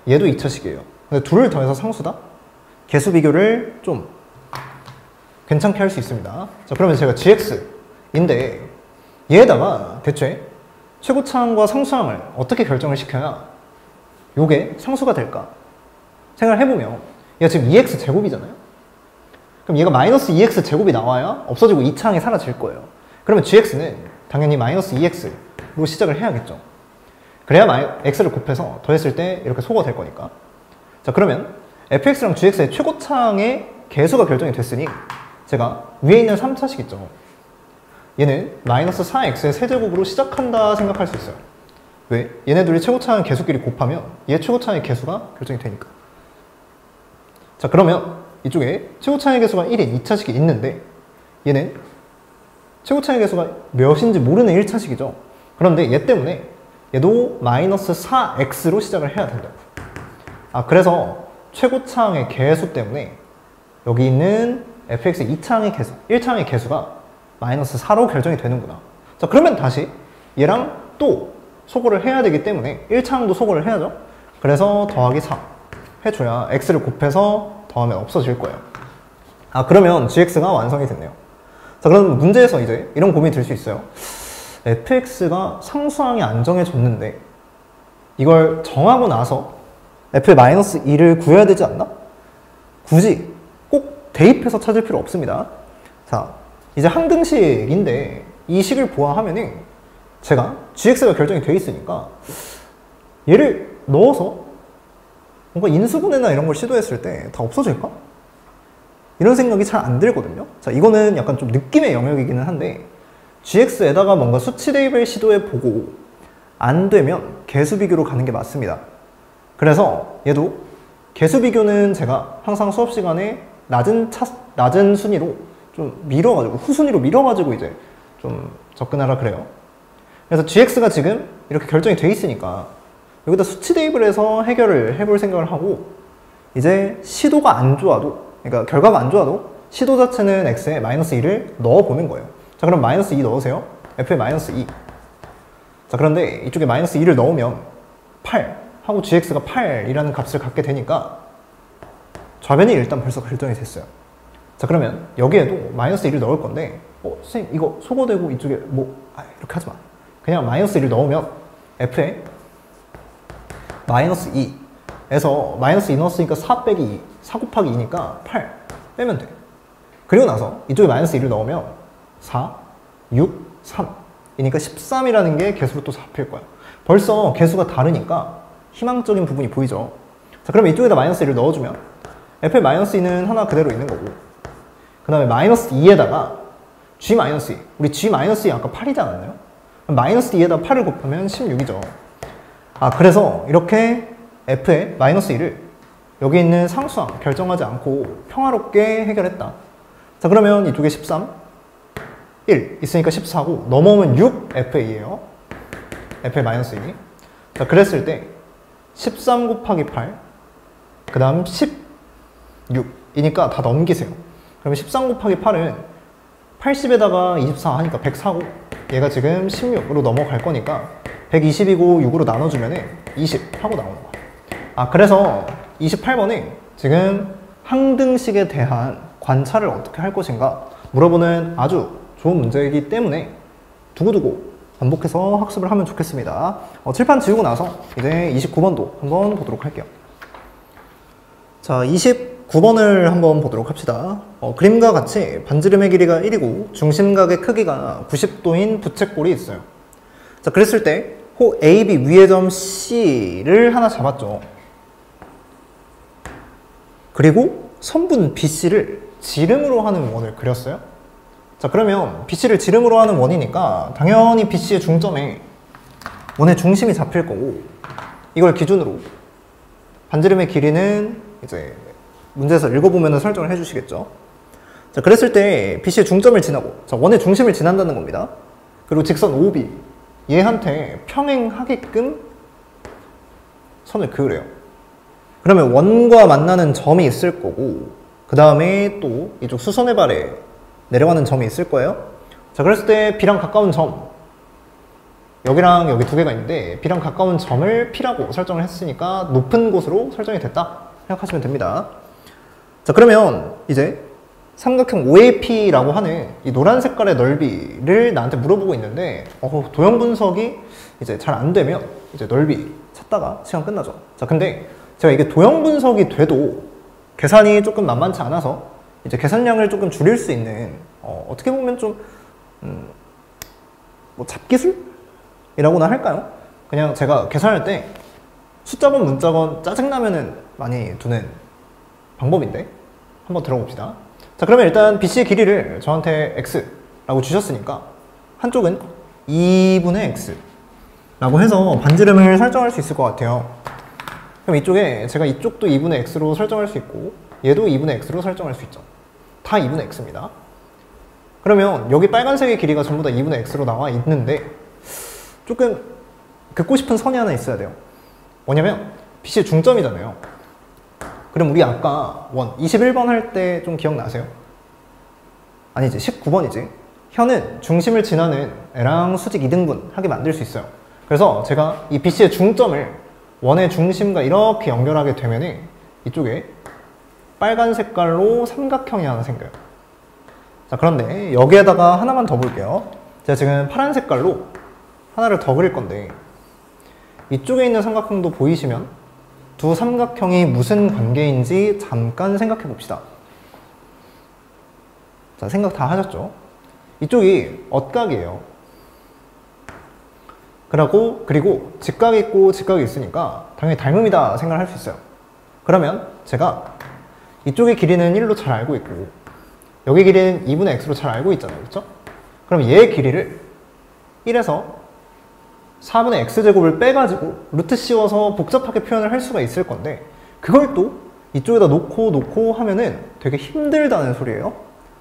얘도 2차식이에요. 근데 둘을 더해서 상수다? 개수 비교를 좀 괜찮게 할 수 있습니다. 자, 그러면 제가 gx인데 얘에다가 대체 최고차항과 상수항을 어떻게 결정을 시켜야 요게 상수가 될까 생각을 해보면, 얘가 지금 2x 제곱이잖아요. 그럼 얘가 마이너스 2x 제곱이 나와야 없어지고 2차항이 사라질 거예요. 그러면 gx는 당연히 마이너스 2x로 시작을 해야겠죠. 그래야 x를 곱해서 더했을 때 이렇게 소거가 될 거니까. 자, 그러면 fx랑 gx의 최고차항의 개수가 결정이 됐으니 제가 위에 있는 3차식 있죠. 얘는 마이너스 4x의 세제곱으로 시작한다 생각할 수 있어요. 왜? 얘네들이 최고차항 개수끼리 곱하면 얘 최고차항의 개수가 결정이 되니까. 자, 그러면 이쪽에 최고차항의 개수가 1인 2차식이 있는데 얘는 최고차항의 개수가 몇인지 모르는 1차식이죠. 그런데 얘 때문에 얘도 마이너스 4x로 시작을 해야 된다고. 아, 그래서 최고차항의 개수 때문에 여기 있는 fx의 2차항의 개수, 1차항의 개수가 마이너스 4로 결정이 되는구나. 자, 그러면 다시 얘랑 또 소거를 해야 되기 때문에 1차항도 소거를 해야죠. 그래서 더하기 4 해줘야 x를 곱해서 더하면 없어질 거예요. 아, 그러면 gx가 완성이 됐네요. 자, 그럼 문제에서 이제 이런 고민이 들 수 있어요. fx가 상수항이 안 정해졌는데 이걸 정하고 나서 f의 마이너스 2를 구해야 되지 않나? 굳이 꼭 대입해서 찾을 필요 없습니다. 자, 이제 항등식인데 이 식을 보아하면은 제가 gx가 결정이 되어 있으니까 얘를 넣어서 뭔가 인수분해나 이런 걸 시도했을 때 다 없어질까? 이런 생각이 잘 안 들거든요. 자, 이거는 약간 좀 느낌의 영역이기는 한데 gx에다가 뭔가 수치 대입을 시도해보고 안 되면 개수 비교로 가는 게 맞습니다. 그래서 얘도 개수 비교는 제가 항상 수업 시간에 낮은 순위로 좀 밀어가지고 후순위로 밀어가지고 이제 좀 접근하라 그래요. 그래서 gx가 지금 이렇게 결정이 돼 있으니까 여기다 수치 대입을 해서 해결을 해볼 생각을 하고, 이제 시도가 안 좋아도, 그러니까 결과가 안 좋아도 시도 자체는 x에 마이너스 2를 넣어보는 거예요. 자, 그럼 마이너스 2 넣으세요. f에 마이너스 2. 자, 그런데 이쪽에 마이너스 2를 넣으면 8 하고 gx가 8이라는 값을 갖게 되니까 좌변이 일단 벌써 결정이 됐어요. 자, 그러면 여기에도 마이너스 1을 넣을 건데 선생님 이거 소거되고 이쪽에 이렇게 하지 마. 그냥 마이너스 1을 넣으면 f에 마이너스 2에서 마이너스 2 넣었으니까 4 빼기 2, 4 곱하기 2니까 8 빼면 돼. 그리고 나서 이쪽에 마이너스 1을 넣으면 4, 6, 3 이니까 13이라는 게 개수로 또 잡힐 거야. 벌써 개수가 다르니까 희망적인 부분이 보이죠. 자, 그러면 이쪽에다 마이너스 1을 넣어주면 f의 마이너스 2는 하나 그대로 있는 거고, 그 다음에 마이너스 2에다가 g 마이너스 2, 우리 g 마이너스 2 아까 8이지 않았나요? 마이너스 2에다 8을 곱하면 16이죠. 아, 그래서 이렇게 f의 마이너스 2를 여기 있는 상수항 결정하지 않고 평화롭게 해결했다. 자, 그러면 이쪽에 13, 1 있으니까 14고 넘어오면 6 fA예요. f의 마이너스 2. 자, 그랬을 때 13 곱하기 8, 그 다음 16이니까 다 넘기세요. 그러면 13 곱하기 8은 80에다가 24 하니까 104고 얘가 지금 16으로 넘어갈 거니까 120이고 6으로 나눠주면 20 하고 나오는 거야. 아, 그래서 28번에 지금 항등식에 대한 관찰을 어떻게 할 것인가 물어보는 아주 좋은 문제이기 때문에 두고두고 반복해서 학습을 하면 좋겠습니다. 칠판 지우고 나서 이제 29번도 한번 보도록 할게요. 자, 29번을 한번 보도록 합시다. 그림과 같이 반지름의 길이가 1이고 중심각의 크기가 90도인 부채꼴이 있어요. 자, 그랬을 때 호 AB 위의 점 C를 하나 잡았죠. 그리고 선분 BC를 지름으로 하는 원을 그렸어요. 자, 그러면 BC를 지름으로 하는 원이니까 당연히 BC의 중점에 원의 중심이 잡힐 거고, 이걸 기준으로 반지름의 길이는 이제 문제에서 읽어보면 설정을 해주시겠죠. 자, 그랬을 때 BC의 중점을 지나고, 자, 원의 중심을 지난다는 겁니다. 그리고 직선 OB, 얘한테 평행하게끔 선을 그으래요. 그러면 원과 만나는 점이 있을 거고, 그 다음에 또 이쪽 수선의 발에 내려가는 점이 있을 거예요. 자, 그랬을 때 B랑 가까운 점, 여기랑 여기 두 개가 있는데 B랑 가까운 점을 P라고 설정을 했으니까 높은 곳으로 설정이 됐다 생각하시면 됩니다. 자, 그러면 이제 삼각형 OAP라고 하는 이 노란 색깔의 넓이를 나한테 물어보고 있는데, 도형 분석이 이제 잘 안 되면 이제 넓이 찾다가 시간 끝나죠. 자, 근데 제가 이게 도형 분석이 돼도 계산이 조금 만만치 않아서 이제 계산량을 조금 줄일 수 있는, 어떻게 보면 좀 뭐 잡기술이라고나 할까요? 그냥 제가 계산할 때 숫자건 문자건 짜증나면은 많이 두는 방법인데 한번 들어봅시다. 자, 그러면 일단 BC의 길이를 저한테 X라고 주셨으니까 한쪽은 2분의 X라고 해서 반지름을 설정할 수 있을 것 같아요. 그럼 이쪽에 제가 이쪽도 2분의 X로 설정할 수 있고 얘도 2분의 X로 설정할 수 있죠. 다 2분의 X입니다. 그러면 여기 빨간색의 길이가 전부 다 2분의 X로 나와 있는데 조금 긋고 싶은 선이 하나 있어야 돼요. 뭐냐면 BC의 중점이잖아요. 그럼 우리 아까 원 21번 할 때 좀 기억나세요? 아니지, 19번이지. 현은 중심을 지나는 애랑 수직 이등분 하게 만들 수 있어요. 그래서 제가 이 BC의 중점을 원의 중심과 이렇게 연결하게 되면 이쪽에 빨간 색깔로 삼각형이 하나 생겨요. 자, 그런데 여기에다가 하나만 더 볼게요. 제가 지금 파란 색깔로 하나를 더 그릴 건데 이쪽에 있는 삼각형도 보이시면 두 삼각형이 무슨 관계인지 잠깐 생각해 봅시다. 자, 생각 다 하셨죠? 이쪽이 엇각이에요. 그리고 직각이 있고 직각이 있으니까 당연히 닮음이다 생각을 할 수 있어요. 그러면 제가 이쪽의 길이는 1로 잘 알고 있고 여기 길이는 2분의 X로 잘 알고 있잖아요. 그렇죠? 그럼 얘의 길이를 1에서 4분의 X제곱을 빼가지고 루트 씌워서 복잡하게 표현을 할 수가 있을 건데 그걸 또 이쪽에다 놓고 하면은 되게 힘들다는 소리예요.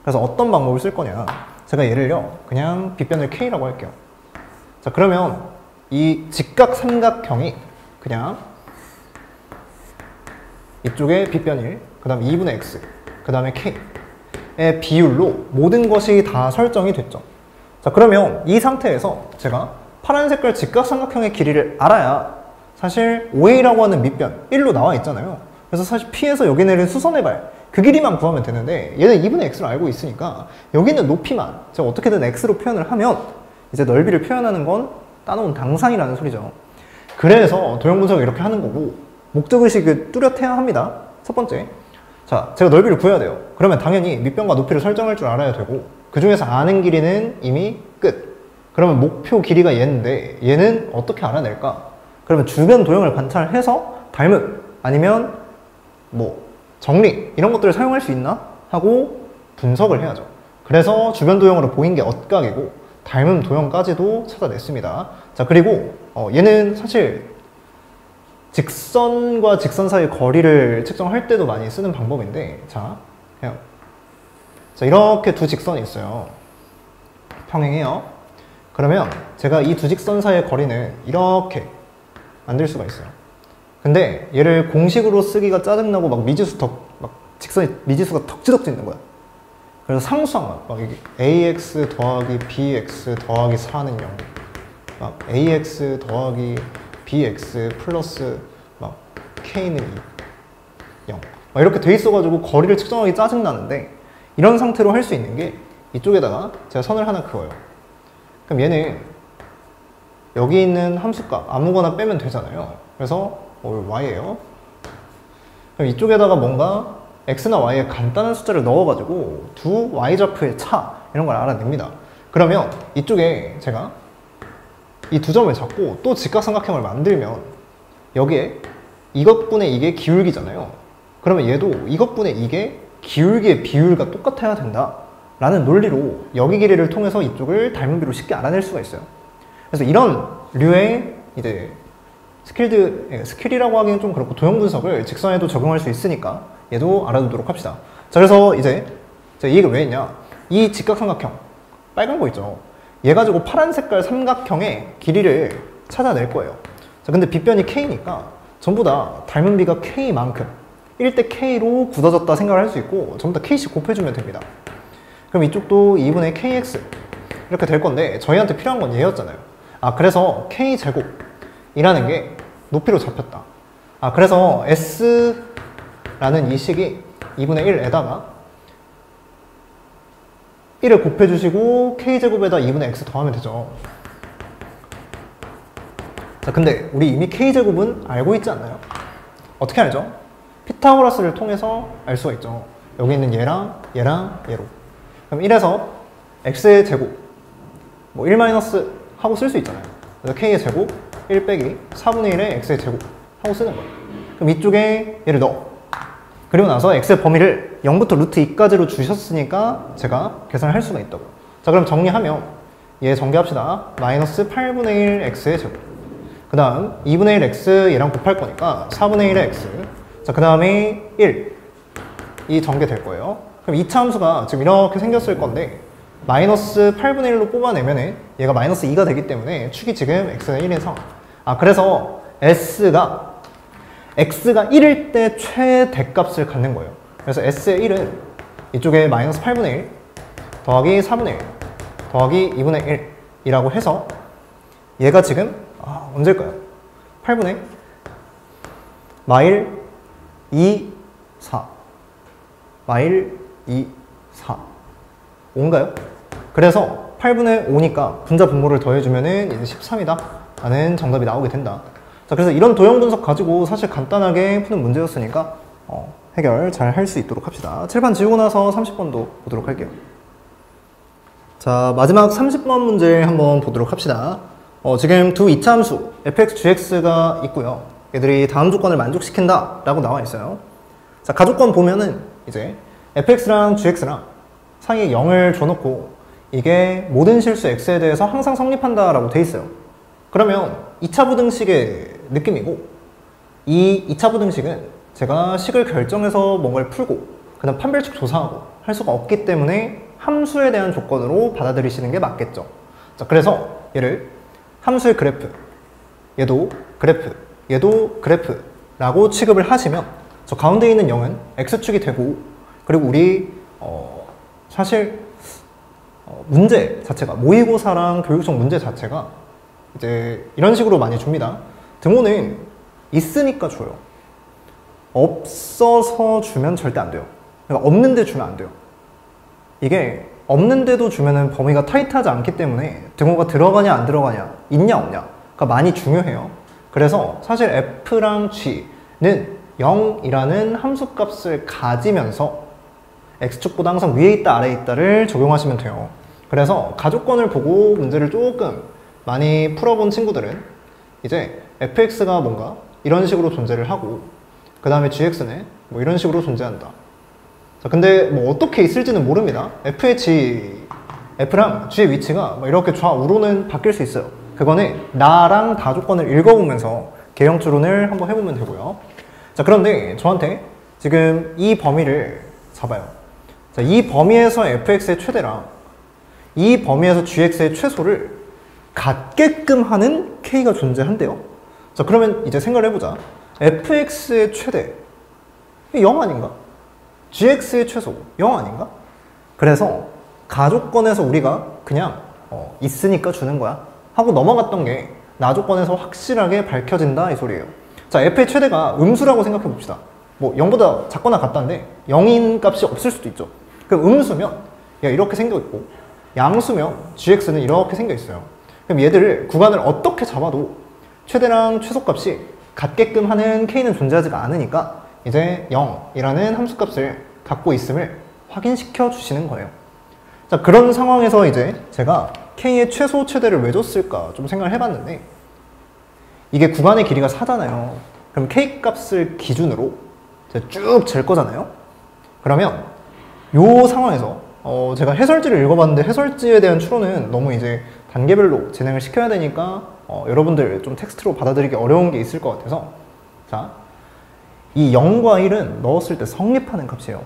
그래서 어떤 방법을 쓸 거냐, 제가 얘를요 그냥 빗변을 K라고 할게요. 자, 그러면 이 직각 삼각형이 그냥 이쪽에 빗변 1, 그 다음에 2분의 X, 그 다음에 K의 비율로 모든 것이 다 설정이 됐죠. 자, 그러면 이 상태에서 제가 파란 색깔 직각 삼각형의 길이를 알아야 사실 OA라고 하는 밑변 1로 나와 있잖아요. 그래서 사실 P에서 여기 내린 수선의 발, 그 길이만 구하면 되는데 얘는 2분의 X를 알고 있으니까 여기 있는 높이만 제가 어떻게든 X로 표현을 하면 이제 넓이를 표현하는 건 따놓은 당상이라는 소리죠. 그래서 도형 분석을 이렇게 하는 거고 목적의식을 뚜렷해야 합니다. 첫 번째, 자, 제가 넓이를 구해야 돼요. 그러면 당연히 밑변과 높이를 설정할 줄 알아야 되고 그 중에서 아는 길이는 이미 끝. 그러면 목표 길이가 얘인데 얘는 어떻게 알아낼까? 그러면 주변 도형을 관찰해서 닮음 아니면 뭐 정리 이런 것들을 사용할 수 있나? 하고 분석을 해야죠. 그래서 주변 도형으로 보인 게 엇각이고 닮음 도형까지도 찾아냈습니다. 자, 그리고 얘는 사실 직선과 직선 사이 거리를 측정할 때도 많이 쓰는 방법인데 자, 이렇게 두 직선이 있어요. 평행해요. 그러면 제가 이 두 직선 사이의 거리는 이렇게 만들 수가 있어요. 근데 얘를 공식으로 쓰기가 짜증나고 막 직선이 미지수가 덕지덕지 있는 거야. 그래서 상수항 막 이게 ax 더하기 bx 더하기 4는 0, 막 ax 더하기 bx 플러스 막 k는 2, 0 막 이렇게 돼 있어가지고 거리를 측정하기 짜증나는데 이런 상태로 할 수 있는 게 이쪽에다가 제가 선을 하나 그어요. 그럼 얘는 여기 있는 함수값 아무거나 빼면 되잖아요. 그래서 y예요. 그럼 이쪽에다가 뭔가 x나 y에 간단한 숫자를 넣어가지고 두 y좌표의 차 이런 걸 알아냅니다. 그러면 이쪽에 제가 이 두 점을 잡고 또 직각삼각형을 만들면 여기에 이것분의 이게 기울기잖아요. 그러면 얘도 이것분의 이게 기울기의 비율과 똑같아야 된다 라는 논리로 여기 길이를 통해서 이쪽을 닮은 비로 쉽게 알아낼 수가 있어요. 그래서 이런 류의 이제 스킬이라고 하기는 좀 그렇고 도형 분석을 직선에도 적용할 수 있으니까 얘도 알아두도록 합시다. 자, 그래서 이제 제가 이 얘기를 왜 했냐. 이 직각삼각형, 빨간 거 있죠. 얘 가지고 파란 색깔 삼각형의 길이를 찾아낼 거예요. 자, 근데 빗변이 K니까 전부 다 닮은 비가 K만큼 1대 K로 굳어졌다 생각을 할 수 있고 전부 다 K씩 곱해주면 됩니다. 그럼 이쪽도 2분의 KX 이렇게 될 건데 저희한테 필요한 건 얘였잖아요. 아, 그래서 K제곱이라는 게 높이로 잡혔다. 아, 그래서 S라는 이 식이 2분의 1에다가 1을 곱해주시고 K제곱에다 2분의 X 더하면 되죠. 자, 근데 우리 이미 K제곱은 알고 있지 않나요? 어떻게 알죠? 피타고라스를 통해서 알 수가 있죠. 여기 있는 얘랑 얘랑 얘로. 그럼 1에서 x의 제곱 뭐 1 마이너스 하고 쓸 수 있잖아요. 그래서 k의 제곱 1 빼기 4분의 1의 x의 제곱 하고 쓰는 거예요. 그럼 이쪽에 얘를 넣어. 그리고 나서 x의 범위를 0부터 루트 2까지로 주셨으니까 제가 계산을 할 수가 있다고요. 자, 그럼 정리하면 얘 전개합시다. 마이너스 8분의 1 x의 제곱. 그 다음 2분의 1 x 얘랑 곱할 거니까 4분의 1의 x. 자, 그 다음에 1. 이 전개될 거예요. 그럼 2차 함수가 지금 이렇게 생겼을 건데 마이너스 8분의 1로 뽑아내면 얘가 마이너스 2가 되기 때문에 축이 지금 x가 1에서 아, 그래서 x가 1일 때 최대값을 갖는 거예요. 그래서 s의 1은 이쪽에 마이너스 8분의 1 더하기 4분의 1 더하기 2분의 1이라고 해서 얘가 지금 언제일까요? 8분의 마일 2, 4 마일 2, 4 5인가요? 그래서 8분의 5니까 분자 분모를 더해주면은 이제 13이다 라는 정답이 나오게 된다. 자, 그래서 이런 도형 분석 가지고 사실 간단하게 푸는 문제였으니까 해결 잘 할 수 있도록 합시다. 칠판 지우고 나서 30번도 보도록 할게요. 자, 마지막 30번 문제 한번 보도록 합시다. 지금 두 이차 함수 fx, gx가 있고요. 얘들이 다음 조건을 만족시킨다 라고 나와 있어요. 자, 가조건 보면은 이제 fx랑 gx랑 사이에 0을 줘놓고 이게 모든 실수 x에 대해서 항상 성립한다 라고 돼 있어요. 그러면 2차 부등식의 느낌이고 이 2차 부등식은 제가 식을 결정해서 뭔가를 풀고 그 다음 판별식 조사하고 할 수가 없기 때문에 함수에 대한 조건으로 받아들이시는 게 맞겠죠. 자, 그래서 얘를 함수의 그래프, 얘도 그래프, 얘도 그래프 라고 취급을 하시면 저 가운데 있는 0은 x축이 되고 그리고 우리 사실 문제 자체가 모의고사랑 교육청 문제 자체가 이제 이런 식으로 많이 줍니다. 등호는 있으니까 줘요. 없어서 주면 절대 안 돼요. 그러니까 없는데 주면 안 돼요. 이게 없는데도 주면은 범위가 타이트하지 않기 때문에 등호가 들어가냐 안 들어가냐 있냐 없냐가 많이 중요해요. 그래서 사실 f랑 g는 0이라는 함수값을 가지면서 x축보다 항상 위에 있다 아래에 있다를 적용하시면 돼요. 그래서 가조건을 보고 문제를 조금 많이 풀어본 친구들은 이제 fx가 뭔가 이런 식으로 존재를 하고 그 다음에 gx는 뭐 이런 식으로 존재한다. 자, 근데 뭐 어떻게 있을지는 모릅니다. f랑 g의 위치가 뭐 이렇게 좌우로는 바뀔 수 있어요. 그거는 나랑 다조건을 읽어보면서 개형추론을 한번 해보면 되고요. 자, 그런데 저한테 지금 이 범위를 잡아요. 자, 이 범위에서 fx의 최대랑 이 범위에서 gx의 최소를 같게끔 하는 k가 존재한대요. 자, 그러면 이제 생각을 해보자. fx의 최대 0 아닌가? gx의 최소 0 아닌가? 그래서 가조건에서 우리가 그냥 있으니까 주는 거야 하고 넘어갔던 게 나조건에서 확실하게 밝혀진다 이 소리예요. 자, f의 최대가 음수라고 생각해 봅시다. 뭐 0보다 작거나 같다는데 0인 값이 없을 수도 있죠. 그럼 음수면 얘가 이렇게 생겨 있고 양수면 gx는 이렇게 생겨 있어요. 그럼 얘들을 구간을 어떻게 잡아도 최대랑 최소값이 같게끔 하는 k는 존재하지가 않으니까 이제 0이라는 함수값을 갖고 있음을 확인시켜 주시는 거예요. 자, 그런 상황에서 이제 제가 k의 최소 최대를 왜 줬을까 좀 생각을 해봤는데 이게 구간의 길이가 4잖아요. 그럼 k 값을 기준으로 쭉 잴 거잖아요. 그러면 요 상황에서 제가 해설지를 읽어봤는데 해설지에 대한 추론은 너무 이제 단계별로 진행을 시켜야 되니까 여러분들 좀 텍스트로 받아들이기 어려운 게 있을 것 같아서, 자, 이 0과 1은 넣었을 때 성립하는 값이에요.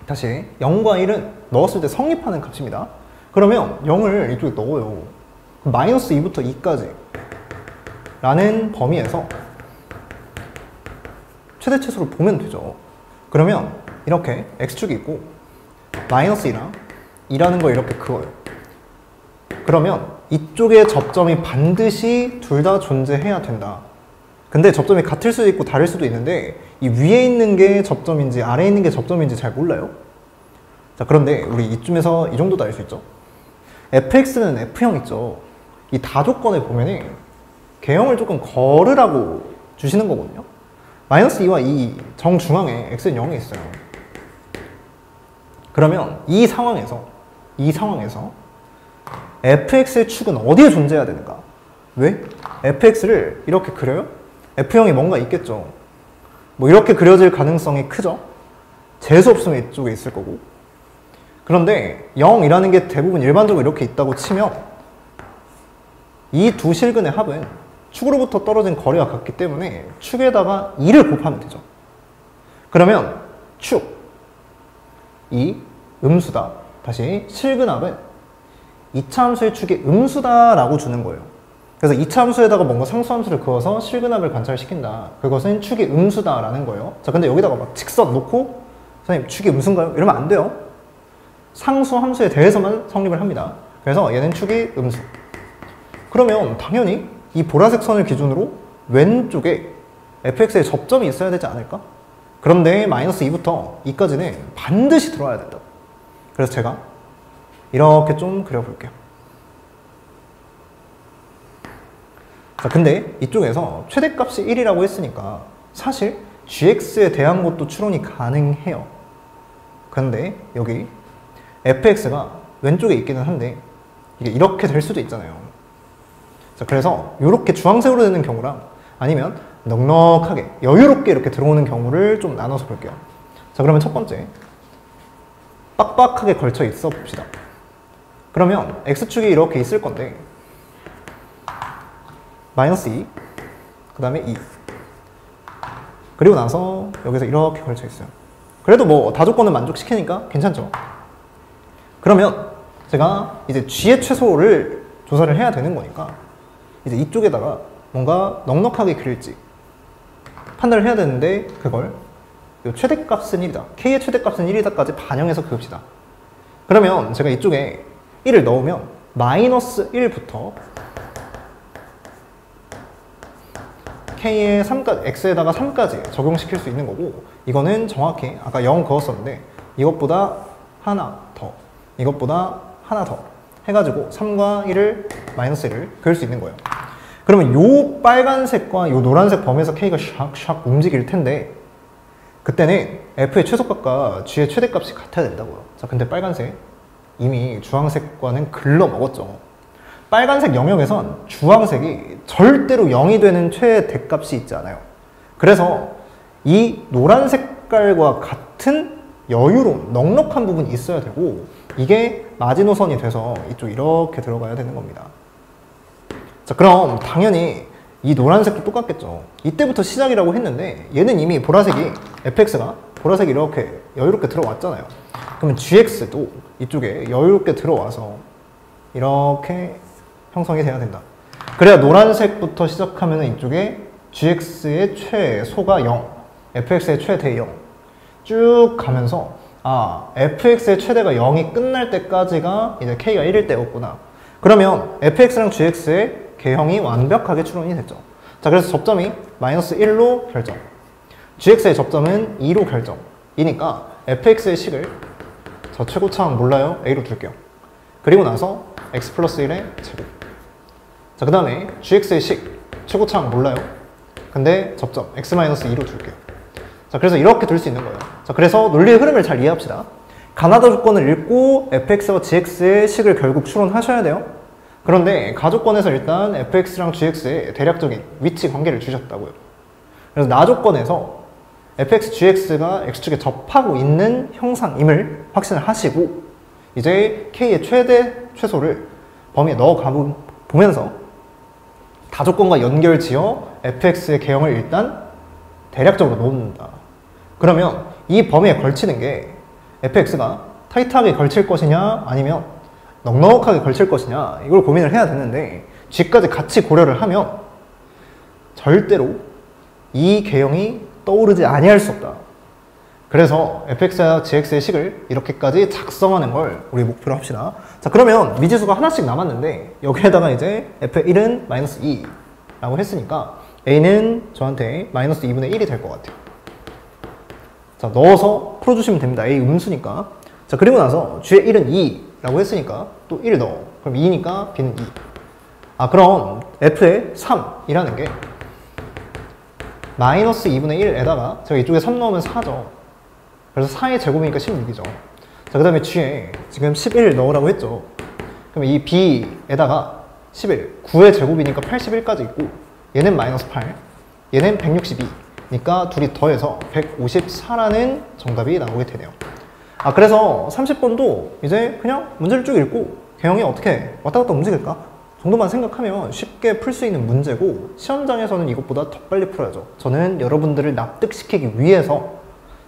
다시 0과 1은 넣었을 때 성립하는 값입니다. 그러면 0을 이쪽에 넣어요. 그럼 마이너스 2부터 2까지 라는 범위에서 최대 최소를 보면 되죠. 그러면 이렇게 x축이 있고 마이너스 2랑 2라는 걸 이렇게 그어요. 그러면 이쪽에 접점이 반드시 둘 다 존재해야 된다. 근데 접점이 같을 수도 있고 다를 수도 있는데 이 위에 있는 게 접점인지 아래에 있는 게 접점인지 잘 몰라요. 자, 그런데 우리 이쯤에서 이 정도도 알 수 있죠. fx는 f형 있죠. 이 다조건에 보면은 개형을 조금 걸으라고 주시는 거거든요. 마이너스 2와 2 정중앙에 x는 0이 있어요. 그러면 이 상황에서 fx의 축은 어디에 존재해야 되는가? 왜? fx를 이렇게 그려요? f형이 뭔가 있겠죠. 뭐 이렇게 그려질 가능성이 크죠. 재수 없으면 이쪽에 있을 거고. 그런데 0이라는 게 대부분 일반적으로 이렇게 있다고 치면 이 두 실근의 합은 축으로부터 떨어진 거리가 같기 때문에 축에다가 2를 곱하면 되죠. 그러면 축, 이 음수다. 다시 실근합은 2차 함수의 축이 음수다라고 주는 거예요. 그래서 2차 함수에다가 뭔가 상수함수를 그어서 실근합을 관찰시킨다. 그것은 축이 음수다라는 거예요. 자, 근데 여기다가 막 직선 놓고 선생님 축이 음수인가요? 이러면 안 돼요. 상수 함수에 대해서만 성립을 합니다. 그래서 얘는 축이 음수. 그러면 당연히 이 보라색 선을 기준으로 왼쪽에 fx의 접점이 있어야 되지 않을까? 그런데 마이너스 2부터 2까지는 반드시 들어와야 된다. 그래서 제가 이렇게 좀 그려볼게요. 자, 근데 이쪽에서 최대값이 1이라고 했으니까 사실 gx에 대한 것도 추론이 가능해요. 그런데 여기 fx가 왼쪽에 있기는 한데 이게 이렇게 될 수도 있잖아요. 자, 그래서 이렇게 주황색으로 되는 경우랑 아니면 넉넉하게 여유롭게 이렇게 들어오는 경우를 좀 나눠서 볼게요. 자, 그러면 첫 번째 빡빡하게 걸쳐 있어 봅시다. 그러면 x축이 이렇게 있을 건데 마이너스 2, 그 다음에 2 그리고 나서 여기서 이렇게 걸쳐 있어요. 그래도 뭐 다조건을 만족시키니까 괜찮죠. 그러면 제가 이제 g의 최소를 조사를 해야 되는 거니까 이제 이쪽에다가 뭔가 넉넉하게 그릴지 판단을 해야 되는데 그걸 요 최대값은 1이다. k의 최대값은 1이다까지 반영해서 그읍시다. 그러면 제가 이쪽에 1을 넣으면 마이너스 1부터 k의 3까지, x에다가 3까지 적용시킬 수 있는 거고 이거는 정확히 아까 0 그었었는데 이것보다 하나 더, 이것보다 하나 더 해가지고 3과 1을 마이너스 1을 그을 수 있는 거예요. 그러면 요 빨간색과 요 노란색 범에서 k가 샥샥 움직일 텐데 그때는 f의 최소값과 g의 최대값이 같아야 된다고요. 자, 근데 빨간색 이미 주황색과는 글러 먹었죠. 빨간색 영역에선 주황색이 절대로 0이 되는 최대값이 있지 않아요. 그래서 이 노란 색깔과 같은 여유로운 넉넉한 부분이 있어야 되고 이게 마지노선이 돼서 이쪽 이렇게 들어가야 되는 겁니다. 자, 그럼 당연히 이 노란색도 똑같겠죠. 이때부터 시작이라고 했는데 얘는 이미 보라색이 fx가 보라색이 이렇게 여유롭게 들어왔잖아요. 그러면 gx도 이쪽에 여유롭게 들어와서 이렇게 형성이 돼야 된다. 그래야 노란색부터 시작하면 이쪽에 gx의 최소가 0, fx의 최대 0 쭉 가면서 fx의 최대가 0이 끝날 때까지가 이제 k가 1일 때였구나. 그러면 fx랑 gx의 개형이 완벽하게 추론이 됐죠. 자, 그래서 접점이 마이너스 1로 결정, gx의 접점은 2로 결정이니까 fx의 식을 저 최고차항 몰라요? a로 둘게요. 그리고 나서 x 플러스 1의 제곱. 자, 그 다음에 gx의 식 최고차항 몰라요? 근데 접점 x 마이너스 2로 둘게요. 자, 그래서 이렇게 둘 수 있는 거예요. 자, 그래서 논리의 흐름을 잘 이해합시다. 가나다 조건을 읽고 fx와 gx의 식을 결국 추론하셔야 돼요. 그런데 가조건에서 일단 fx랑 gx의 대략적인 위치 관계를 주셨다고요. 그래서 나조건에서 fx, gx가 x축에 접하고 있는 형상임을 확신을 하시고 이제 k의 최대, 최소를 범위에 넣어 가보면서 다조건과 연결지어 fx의 개형을 일단 대략적으로 놓는다. 그러면 이 범위에 걸치는 게 fx가 타이트하게 걸칠 것이냐 아니면 넉넉하게 걸칠 것이냐 이걸 고민을 해야 되는데 g까지 같이 고려를 하면 절대로 이 개형이 떠오르지 아니할 수 없다. 그래서 fx와 gx의 식을 이렇게까지 작성하는 걸 우리 목표로 합시다. 자, 그러면 미지수가 하나씩 남았는데 여기에다가 이제 f1은 마이너스 2라고 했으니까 a는 저한테 마이너스 2분의 1이 될 것 같아요. 자, 넣어서 풀어주시면 됩니다. a 음수니까. 자, 그리고 나서 g의 1은 2라고 했으니까 또 1 넣어. 그럼 2니까 b는 2. 아, 그럼 f의 3이라는 게 마이너스 2분의 1에다가 제가 이쪽에 3 넣으면 4죠. 그래서 4의 제곱이니까 16이죠. 자, 그 다음에 g에 지금 11 넣으라고 했죠. 그럼 이 b에다가 11, 9의 제곱이니까 81까지 있고 얘는 마이너스 8, 얘는 162니까 둘이 더해서 154라는 정답이 나오게 되네요. 아, 그래서 30번도 이제 그냥 문제를 쭉 읽고 개형이 어떻게 왔다 갔다 움직일까 정도만 생각하면 쉽게 풀 수 있는 문제고 시험장에서는 이것보다 더 빨리 풀어야죠. 저는 여러분들을 납득시키기 위해서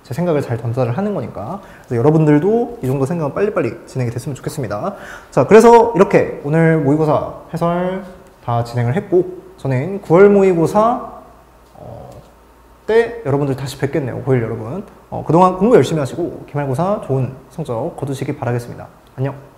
제 생각을 잘 전달을 하는 거니까. 그래서 여러분들도 이 정도 생각은 빨리빨리 진행이 됐으면 좋겠습니다. 자, 그래서 이렇게 오늘 모의고사 해설 다 진행을 했고 저는 9월 모의고사 때 여러분들 다시 뵙겠네요. 고1 여러분. 그동안 공부 열심히 하시고 기말고사 좋은 성적 거두시기 바라겠습니다. 안녕.